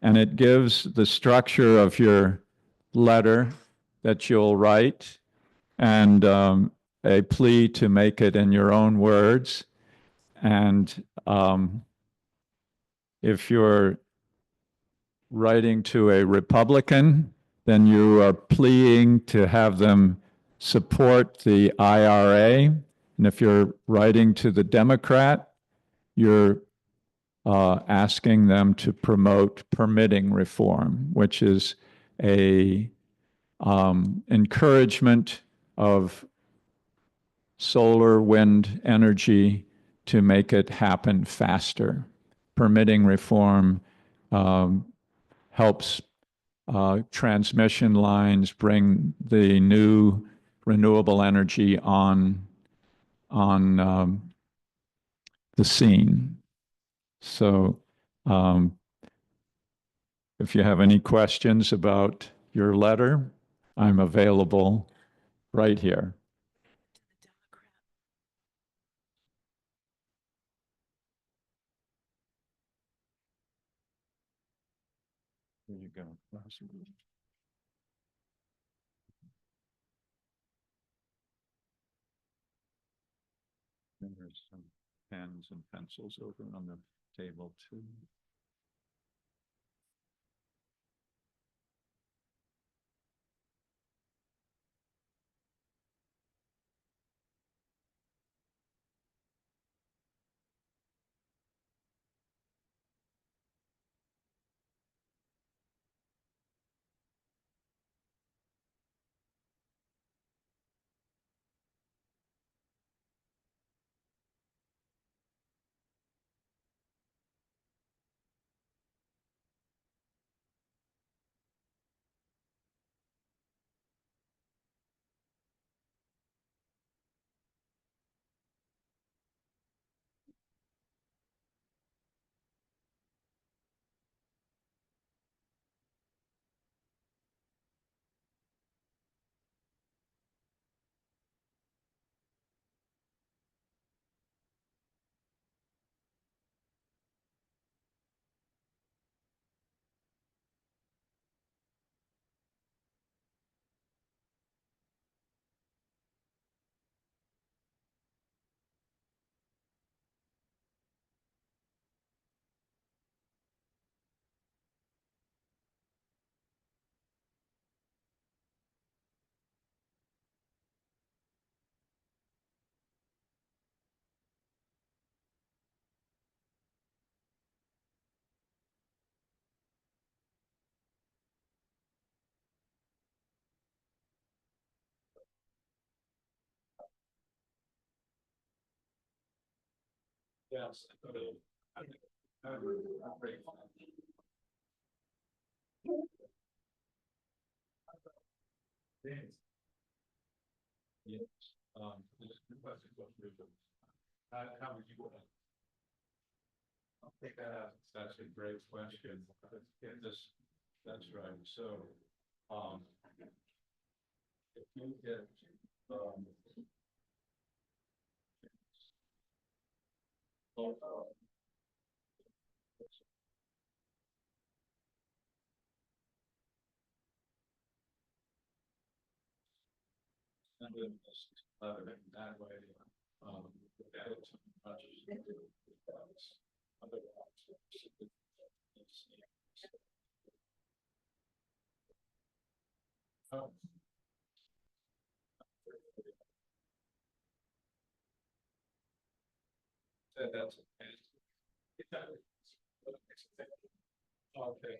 And it gives the structure of your letter that you'll write and a plea to make it in your own words. And if you're writing to a Republican, then you are pleading to have them support the IRA. And if you're writing to the Democrat, you're asking them to promote permitting reform, which is a encouragement of solar wind energy to make it happen faster. Permitting reform helps transmission lines bring the new renewable energy on the scene. So if you have any questions about your letter, I'm available right here. There you go. And there's some pens and pencils over on the table too. Yes. Yes, this question goes through them. How would you? I think that's a great question. Yeah, that's right. So, if you get, that way, that is much. Oh. That's. Okay.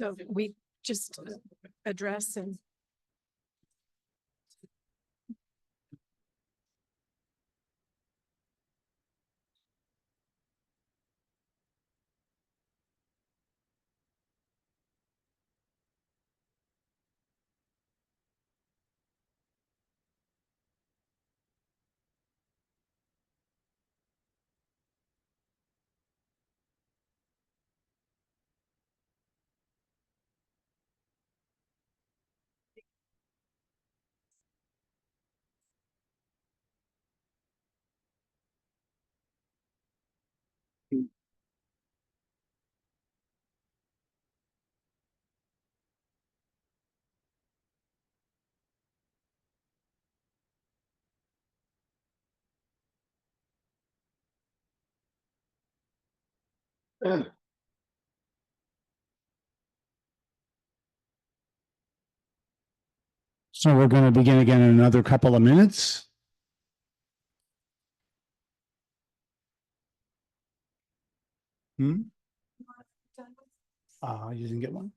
So we just address and So we're going to begin again in another couple of minutes. You didn't get one?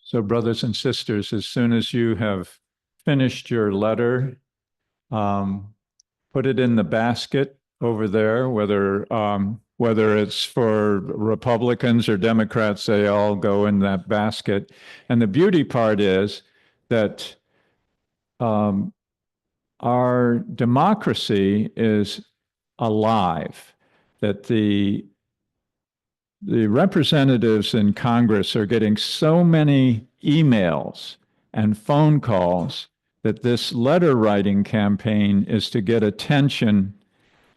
So brothers and sisters, as soon as you have finished your letter, put it in the basket over there, whether it's for Republicans or Democrats, they all go in that basket. And the beauty part is that our democracy is alive, that the representatives in Congress are getting so many emails and phone calls that this letter writing campaign is to get attention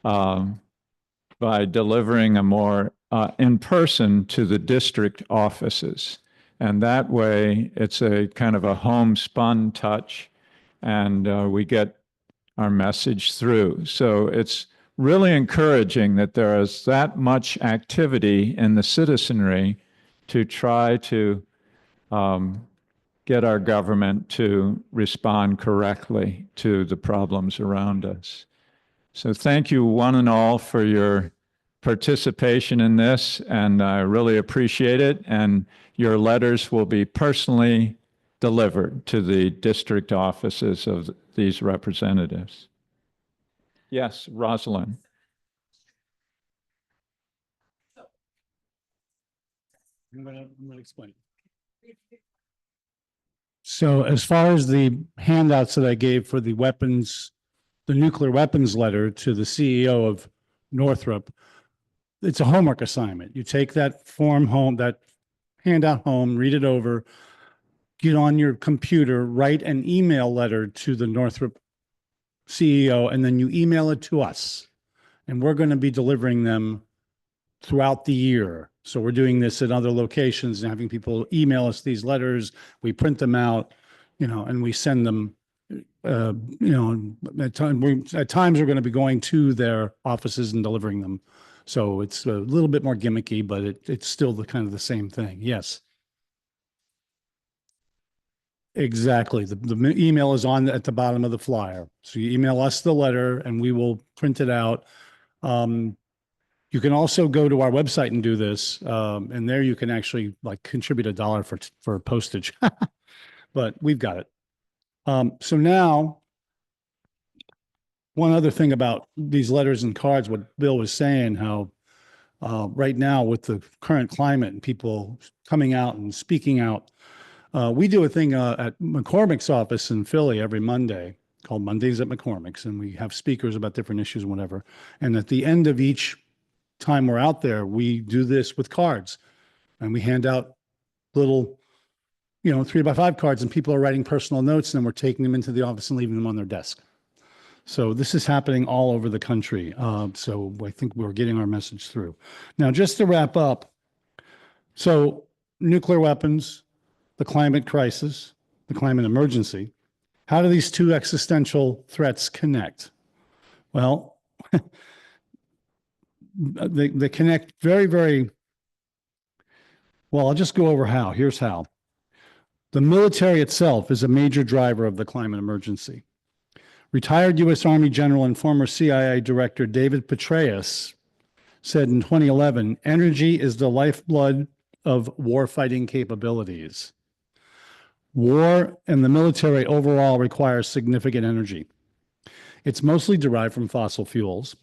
by delivering a more in person to the district offices. And that way it's a kind of a homespun touch, and we get our message through. So it's really encouraging that there is that much activity in the citizenry to try to get our government to respond correctly to the problems around us. So thank you one and all for your participation in this, and I really appreciate it. And your letters will be personally delivered to the district offices of these representatives. Yes, Rosalind. I'm gonna explain. So as far as the handouts that I gave for the weapons, the nuclear weapons letter to the CEO of Northrop, it's a homework assignment. You take that form home, that handout home, read it over, get on your computer, write an email letter to the Northrop CEO, and then you email it to us. And we're going to be delivering them throughout the year. So we're doing this at other locations and having people email us these letters. We print them out, and we send them, at times we're going to be going to their offices and delivering them. So it's a little bit more gimmicky, but it's still the kind of the same thing. Yes. Exactly. The email is on at the bottom of the flyer. So you email us the letter and we will print it out. You can also go to our website and do this. And there you can actually contribute $1 for postage, but we've got it. So now, one other thing about these letters and cards, what Bill was saying, how right now with the current climate and people coming out and speaking out, we do a thing at McCormick's office in Philly every Monday called Mondays at McCormick's, and we have speakers about different issues and whatever. And at the end of each time we're out there, we do this with cards, and we hand out little, 3x5 cards, and people are writing personal notes, and then we're taking them into the office and leaving them on their desk. So this is happening all over the country. So I think we're getting our message through. Now, just to wrap up, so nuclear weapons, the climate crisis, the climate emergency, how do these two existential threats connect? Well, they connect very, very well. I'll just go over how. Here's how. The military itself is a major driver of the climate emergency. Retired U.S. Army General and former CIA Director David Petraeus said in 2011, energy is the lifeblood of warfighting capabilities. War and the military overall require significant energy. It's mostly derived from fossil fuels.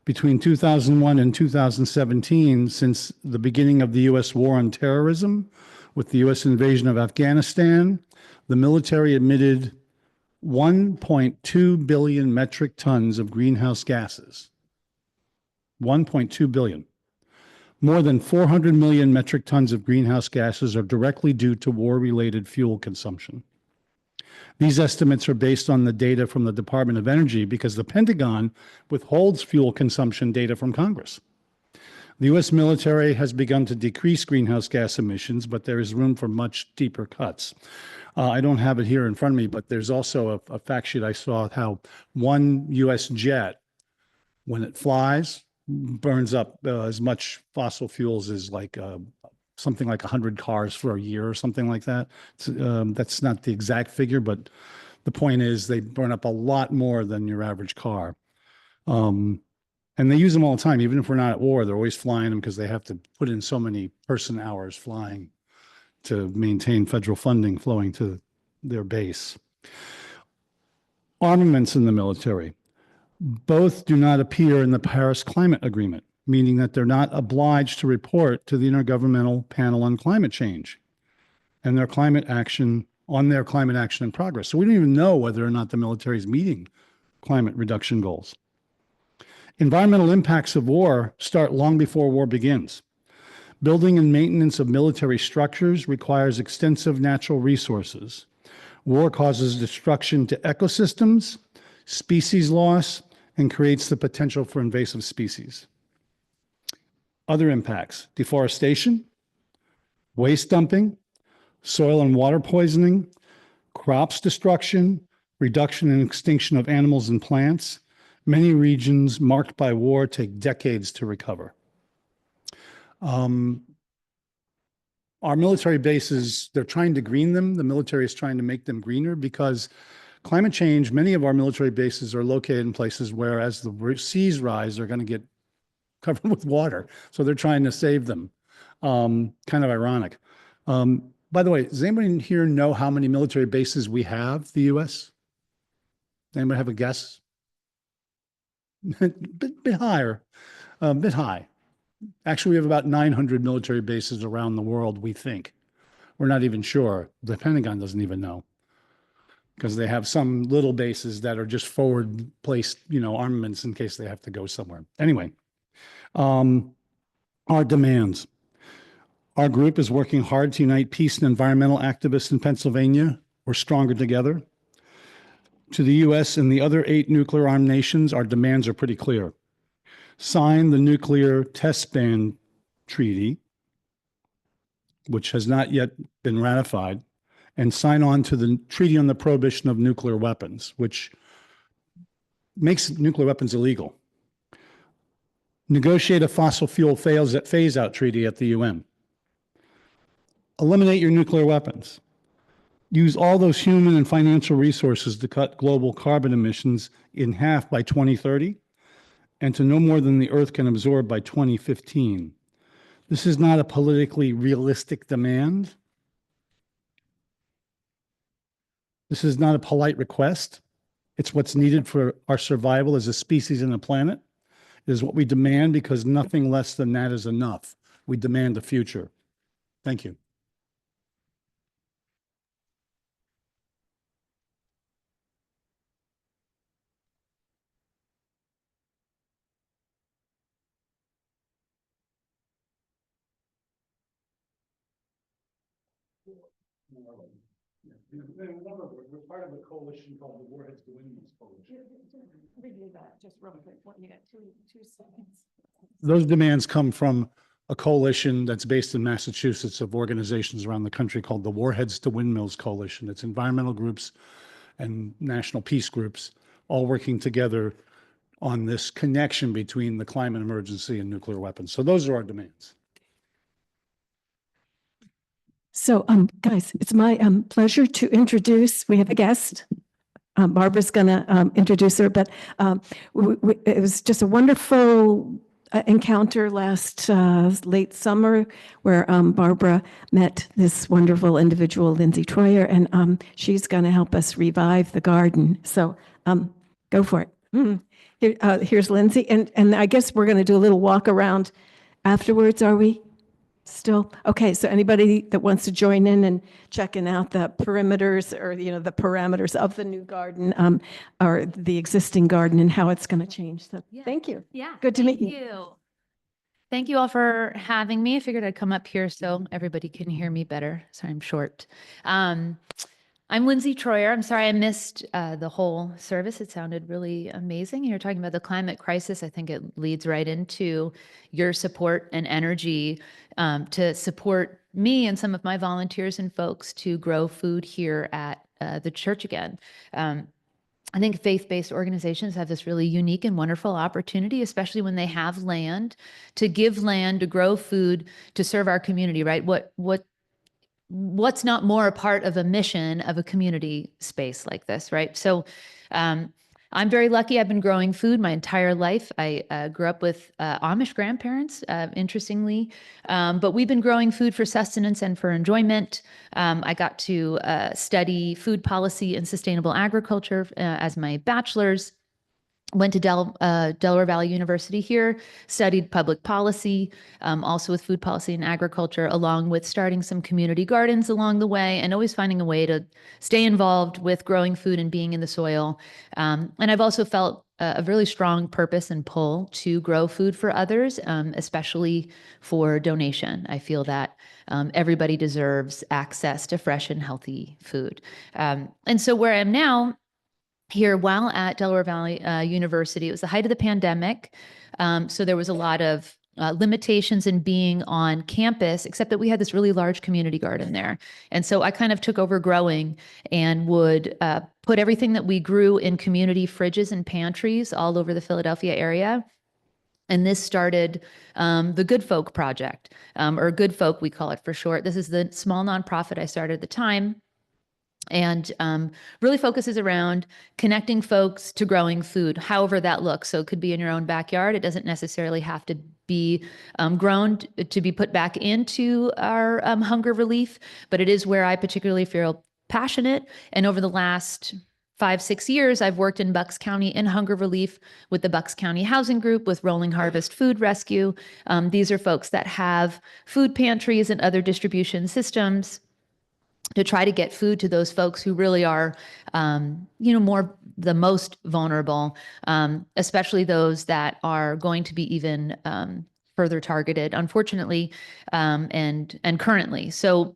Between 2001 and 2017, since the beginning of the U.S. war on terrorism, with the U.S. invasion of Afghanistan, the military emitted 1.2 billion metric tons of greenhouse gases. 1.2 billion. More than 400 million metric tons of greenhouse gases are directly due to war-related fuel consumption. These estimates are based on the data from the Department of Energy because the Pentagon withholds fuel consumption data from Congress. The U.S. military has begun to decrease greenhouse gas emissions, but there is room for much deeper cuts. I don't have it here in front of me, but there's also a fact sheet I saw how one U.S. jet, when it flies, burns up as much fossil fuels as like something like 100 cars for a year or something like that. That's not the exact figure, but the point is they burn up a lot more than your average car. And they use them all the time. Even if we're not at war, they're always flying them because they have to put in so many person hours flying to maintain federal funding flowing to their base. Armaments in the military. Both do not appear in the Paris Climate Agreement, meaning that they're not obliged to report to the Intergovernmental Panel on Climate Change and their climate action and progress. So we don't even know whether or not the military is meeting climate reduction goals. Environmental impacts of war start long before war begins. Building and maintenance of military structures requires extensive natural resources. War causes destruction to ecosystems, species loss, and creates the potential for invasive species. Other impacts: deforestation, waste dumping, soil and water poisoning, crops destruction, reduction and extinction of animals and plants. Many regions marked by war take decades to recover. Our military bases, they're trying to green them. The military is trying to make them greener because climate change, many of our military bases are located in places where as the seas rise, they're going to get covered with water. So they're trying to save them. Kind of ironic. By the way, does anybody here know how many military bases we have, the U.S.? Anybody have a guess? bit higher, bit high. Actually, we have about 900 military bases around the world, we think. We're not even sure. The Pentagon doesn't even know because they have some little bases that are just forward placed, armaments in case they have to go somewhere. Anyway, our demands. Our group is working hard to unite peace and environmental activists in Pennsylvania. We're stronger together. To the U.S. and the other 8 nuclear-armed nations, our demands are pretty clear. Sign the Nuclear Test Ban Treaty, which has not yet been ratified, and sign on to the Treaty on the Prohibition of Nuclear Weapons, which makes nuclear weapons illegal. Negotiate a fossil fuel phase-out treaty at the UN. Eliminate your nuclear weapons. Use all those human and financial resources to cut global carbon emissions in half by 2030 and to no more than the Earth can absorb by 2015. This is not a politically realistic demand. This is not a polite request. It's what's needed for our survival as a species and a planet. It is what we demand because nothing less than that is enough. We demand a future. Thank you. We're part of a coalition called the Warheads to Windmills Coalition. Review that just real quick. What, you got two seconds? Those demands come from a coalition that's based in Massachusetts of organizations around the country called the Warheads to Windmills Coalition. It's environmental groups and national peace groups all working together on this connection between the climate emergency and nuclear weapons. So those are our demands. So, guys, it's my pleasure to introduce, we have a guest. Barbara's going to introduce her, but it was just a wonderful encounter last late summer where Barbara met this wonderful individual, Lindsay Troyer, and she's going to help us revive the garden. So go for it. Here's Lindsay, and I guess we're going to do a little walk around afterwards, are we? Still? Okay, so anybody that wants to join in and checking out the perimeters or, the parameters of the new garden or the existing garden and how it's going to change. So thank you. Yeah. Good to meet thank you. Thank you all for having me. I figured I'd come up here so everybody can hear me better. Sorry, I'm short. I'm Lindsay Troyer. I'm sorry I missed the whole service. It sounded really amazing. You're talking about the climate crisis. I think it leads right into your support and energy to support me and some of my volunteers and folks to grow food here at the church again. I think faith-based organizations have this really unique and wonderful opportunity, especially when they have land, to give land, to grow food, to serve our community, right? What's not more a part of a mission of a community space like this, right? So I'm very lucky. I've been growing food my entire life. I grew up with Amish grandparents, interestingly, but we've been growing food for sustenance and for enjoyment. I got to study food policy and sustainable agriculture as my bachelor's. Went to Delaware Valley University here, studied public policy, also with food policy and agriculture, along with starting some community gardens along the way, and always finding a way to stay involved with growing food and being in the soil. And I've also felt a really strong purpose and pull to grow food for others, especially for donation. I feel that everybody deserves access to fresh and healthy food. And so where I am now, here while at Delaware Valley University, it was the height of the pandemic. So there was a lot of limitations in being on campus, except that we had this really large community garden there. And so I kind of took over growing and would put everything that we grew in community fridges and pantries all over the Philadelphia area. And this started the Good Folk Project, or Good Folk, we call it for short. This is the small nonprofit I started at the time, and really focuses around connecting folks to growing food, however that looks. So it could be in your own backyard. It doesn't necessarily have to be grown to be put back into our hunger relief, but it is where I particularly feel passionate. And over the last 5-6 years, I've worked in Bucks County in hunger relief with the Bucks County Housing Group, with Rolling Harvest Food Rescue. These are folks that have food pantries and other distribution systems to try to get food to those folks who really are, the most vulnerable, especially those that are going to be even further targeted, unfortunately, and currently. So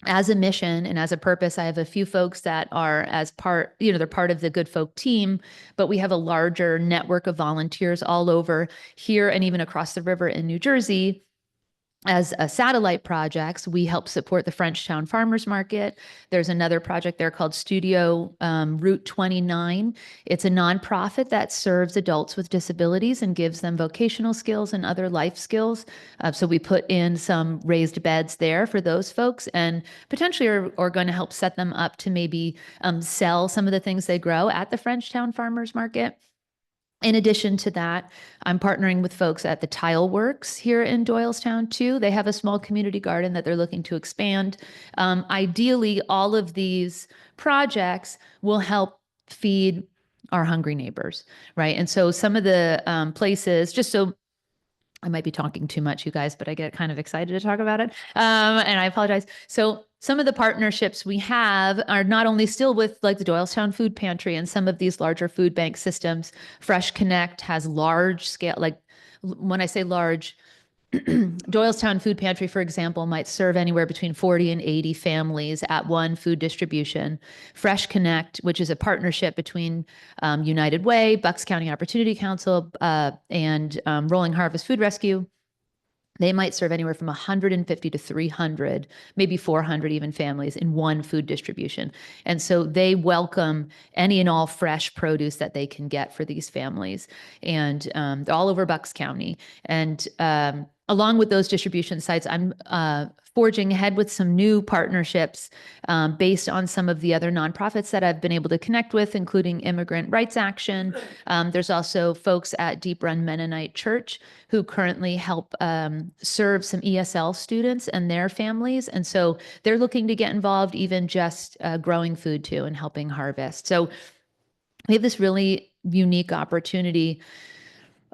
as a mission and as a purpose, I have a few folks that are as part, they're part of the Good Folk team, but we have a larger network of volunteers all over here and even across the river in New Jersey. As satellite projects, we help support the Frenchtown Farmers Market. There's another project there called Studio Route 29. It's a nonprofit that serves adults with disabilities and gives them vocational skills and other life skills. So we put in some raised beds there for those folks, and potentially are going to help set them up to maybe sell some of the things they grow at the Frenchtown Farmers Market. In addition to that, I'm partnering with folks at the Tile Works here in Doylestown too. They have a small community garden that they're looking to expand. Ideally, all of these projects will help feed our hungry neighbors, right? And so some of the places, just so I might be talking too much, you guys, but I get kind of excited to talk about it. And I apologize. So some of the partnerships we have are not only still with like the Doylestown Food Pantry and some of these larger food bank systems. Fresh Connect has large scale, like when I say large, Doylestown Food Pantry, for example, might serve anywhere between 40 and 80 families at one food distribution. Fresh Connect, which is a partnership between United Way, Bucks County Opportunity Council, and Rolling Harvest Food Rescue, they might serve anywhere from 150 to 300, maybe 400 even families in one food distribution. And so they welcome any and all fresh produce that they can get for these families. And they're all over Bucks County. And along with those distribution sites, I'm forging ahead with some new partnerships based on some of the other nonprofits that I've been able to connect with, including Immigrant Rights Action. There's also folks at Deep Run Mennonite Church who currently help serve some ESL students and their families. And so they're looking to get involved, even just growing food too and helping harvest. So we have this really unique opportunity.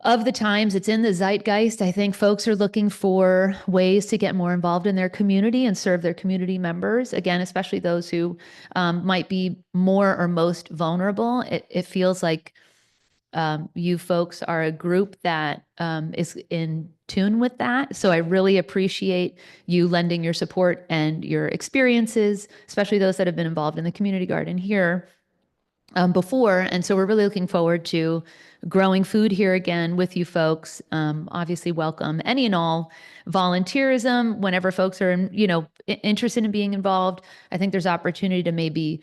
Of the times, it's in the zeitgeist. I think folks are looking for ways to get more involved in their community and serve their community members. Again, especially those who might be more or most vulnerable. It feels like you folks are a group that is in tune with that. So I really appreciate you lending your support and your experiences, especially those that have been involved in the community garden here before. And so we're really looking forward to growing food here again with you folks. Obviously welcome any and all volunteerism whenever folks are, interested in being involved. I think there's opportunity to maybe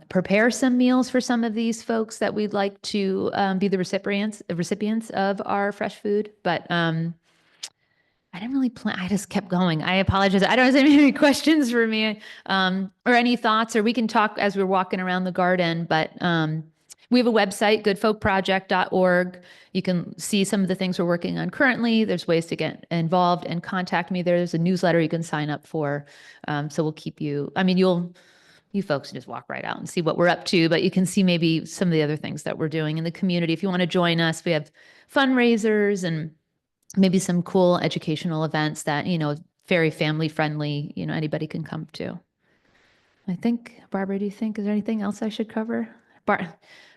prepare some meals for some of these folks that we'd like to be the recipients of our fresh food. But I didn't really plan. I just kept going. I apologize. I don't have any questions for me or any thoughts, or we can talk as we're walking around the garden. But we have a website, goodfolkproject.org. You can see some of the things we're working on currently. There's ways to get involved and contact me. There's a newsletter you can sign up for. So we'll keep you, you folks can just walk right out and see what we're up to, but you can see maybe some of the other things that we're doing in the community. If you want to join us, we have fundraisers and maybe some cool educational events that, very family friendly, anybody can come to. I think, Barbara, do you think, is there anything else I should cover?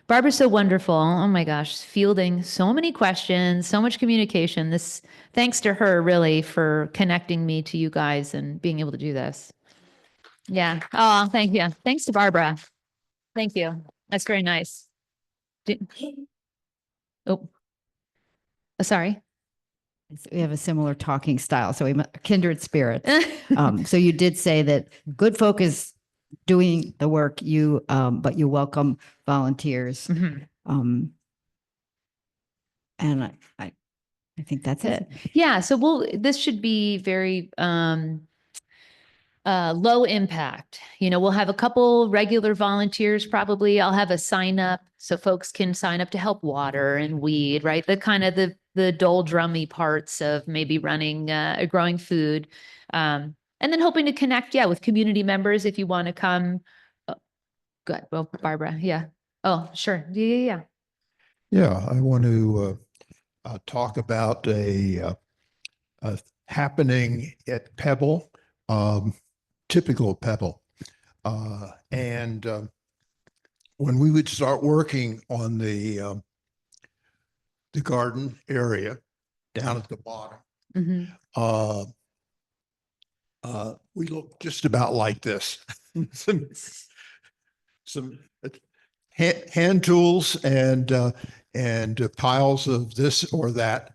Barbara's so wonderful. Oh my gosh, fielding so many questions, so much communication. Thanks to her really for connecting me to you guys and being able to do this. Yeah. Oh, thank you. Thanks to Barbara. Thank you. That's very nice. Sorry. We have a similar talking style, so we kindred spirits. So you did say that Good Folk is doing the work, but you welcome volunteers. Mhm. And I think that's it. Yeah. So this should be very low impact. We'll have a couple regular volunteers probably. I'll have a sign up so folks can sign up to help water and weed, right? The kind of the doldrummy parts of maybe running, growing food. And then hoping to connect, with community members if you want to come. Good. Well, Barbara, yeah. Oh, sure. Yeah. Yeah, I want to talk about a happening at Pebble, typical Pebble. And when we would start working on the garden area down at the bottom, Mm-hmm. we look just about like this. some hand tools and piles of this or that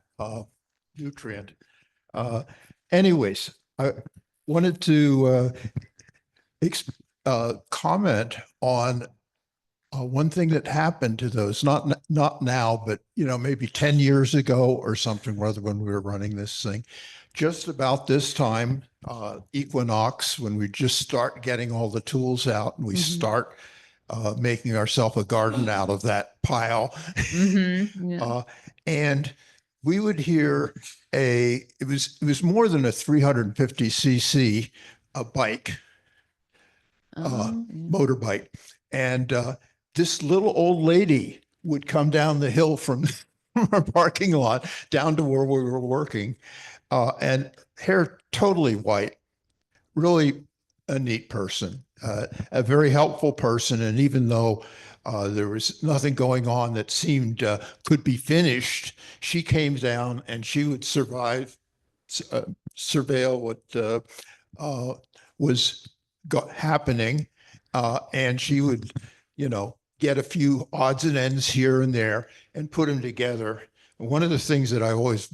nutrient. Anyways, I wanted to comment on one thing that happened to those, not now, but maybe 10 years ago or something, rather, when we were running this thing. Just about this time, equinox, when we just start getting all the tools out and we start making ourselves a garden out of that pile. And we would hear it was more than a 350 cc bike, motorbike. And this little old lady would come down the hill from our parking lot down to where we were working, and hair totally white, really a neat person, a very helpful person. And even though there was nothing going on that seemed could be finished, she came down and she would surveil what was happening, and she would, get a few odds and ends here and there and put them together. And one of the things that I always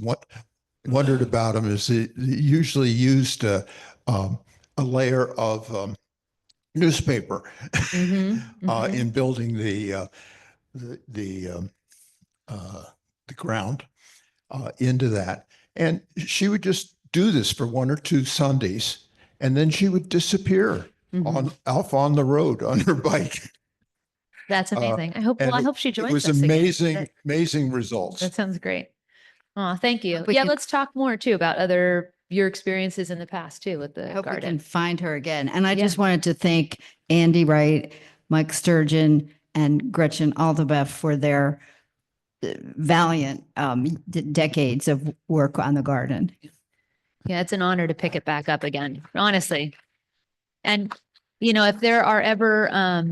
wondered about them is they usually used a layer of newspaper in building the ground into that. And she would just do this for 1 or 2 Sundays, and then she would disappear off on the road on her bike. That's amazing. I hope she joins us. It was again. amazing results. That sounds great. Oh, thank you. We Yeah, can- let's talk more too about your experiences in the past too with the I hope we can garden. find her again. And I Yeah. just wanted to thank Andy Wright, Mike Sturgeon, and Gretchen Aldebeff for their valiant decades of work on the garden. Yeah, it's an honor to pick it back up again, honestly. And, if there are ever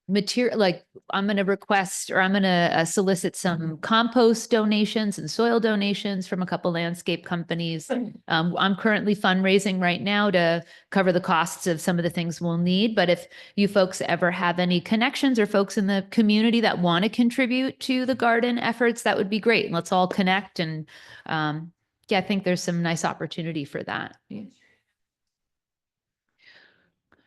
material, like I'm going to request or I'm going to solicit some compost donations and soil donations from a couple landscape companies. I'm currently fundraising right now to cover the costs of some of the things we'll need. But if you folks ever have any connections or folks in the community that want to contribute to the garden efforts, that would be great. Let's all connect. And yeah, I think there's some nice opportunity for that.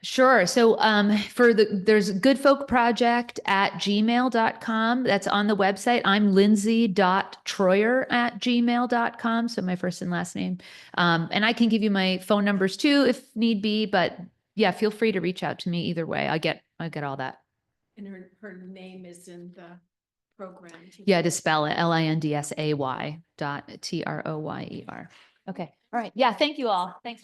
Sure. So there's goodfolkproject@gmail.com. That's on the website. I'm lindsay.troyer@gmail.com. So my first and last name. And I can give you my phone numbers too, if need be, but yeah, feel free to reach out to me either way. I get all that. And her name is in the program. Yeah, to spell it LINDSAY.TROYER. Okay. All right. Yeah. Thank you all. Thanks.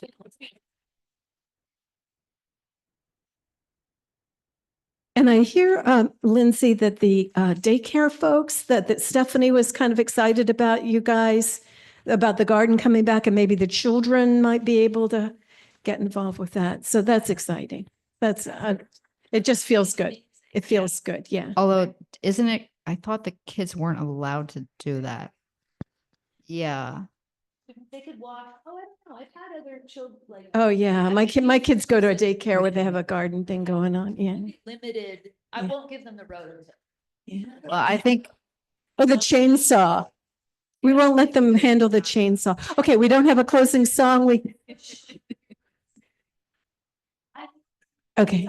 And I hear, Lindsay, that the daycare folks, that Stephanie was kind of excited about you guys, about the garden coming back, and maybe the children might be able to get involved with that. So that's exciting. That's, it just feels good. It feels good. Yeah. Although, isn't it, I thought the kids weren't allowed to do that. Yeah. They could walk. Oh, I don't know. I've had other children like. Oh, yeah. My kids go to a daycare where they have a garden thing going on. Yeah. Limited. I Yeah. won't give them the rotors. Yeah. Well, I think Oh, the chainsaw. We won't let them handle the chainsaw. Okay, we don't have a closing song. Okay.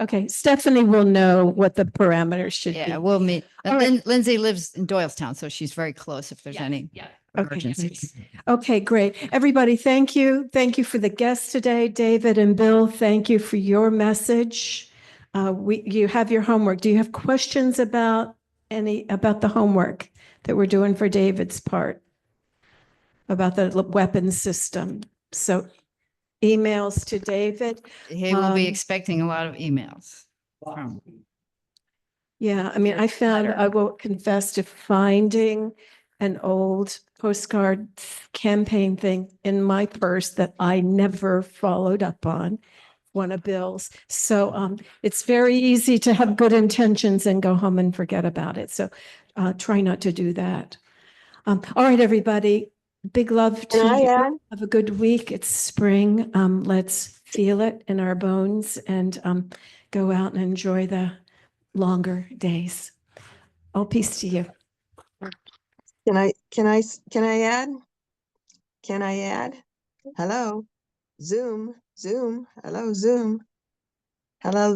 Okay, Stephanie will know what the parameters should yeah, be. we'll meet. All right. Lindsay lives in Doylestown, so she's very close if there's any Yeah. emergencies. Okay, great. Everybody, thank you. Thank you for the guests today. David and Bill, thank you for your message. You have your homework. Do you have questions about the homework that we're doing for David's part? About the weapons system? So emails to David. He will be Um, expecting a lot of emails. from- Yeah, I mean, I will confess to finding an old postcard campaign thing in my purse that I never followed up on, one of Bill's. So it's very easy to have good intentions and go home and forget about it. So try not to do that. All right, everybody, big love to Can I you. add? Have a good week. It's spring. Let's feel it in our bones and go out and enjoy the longer days. All peace to you. Can I add? Can I add? Hello, Zoom, hello, Zoom. Hello, Zoom.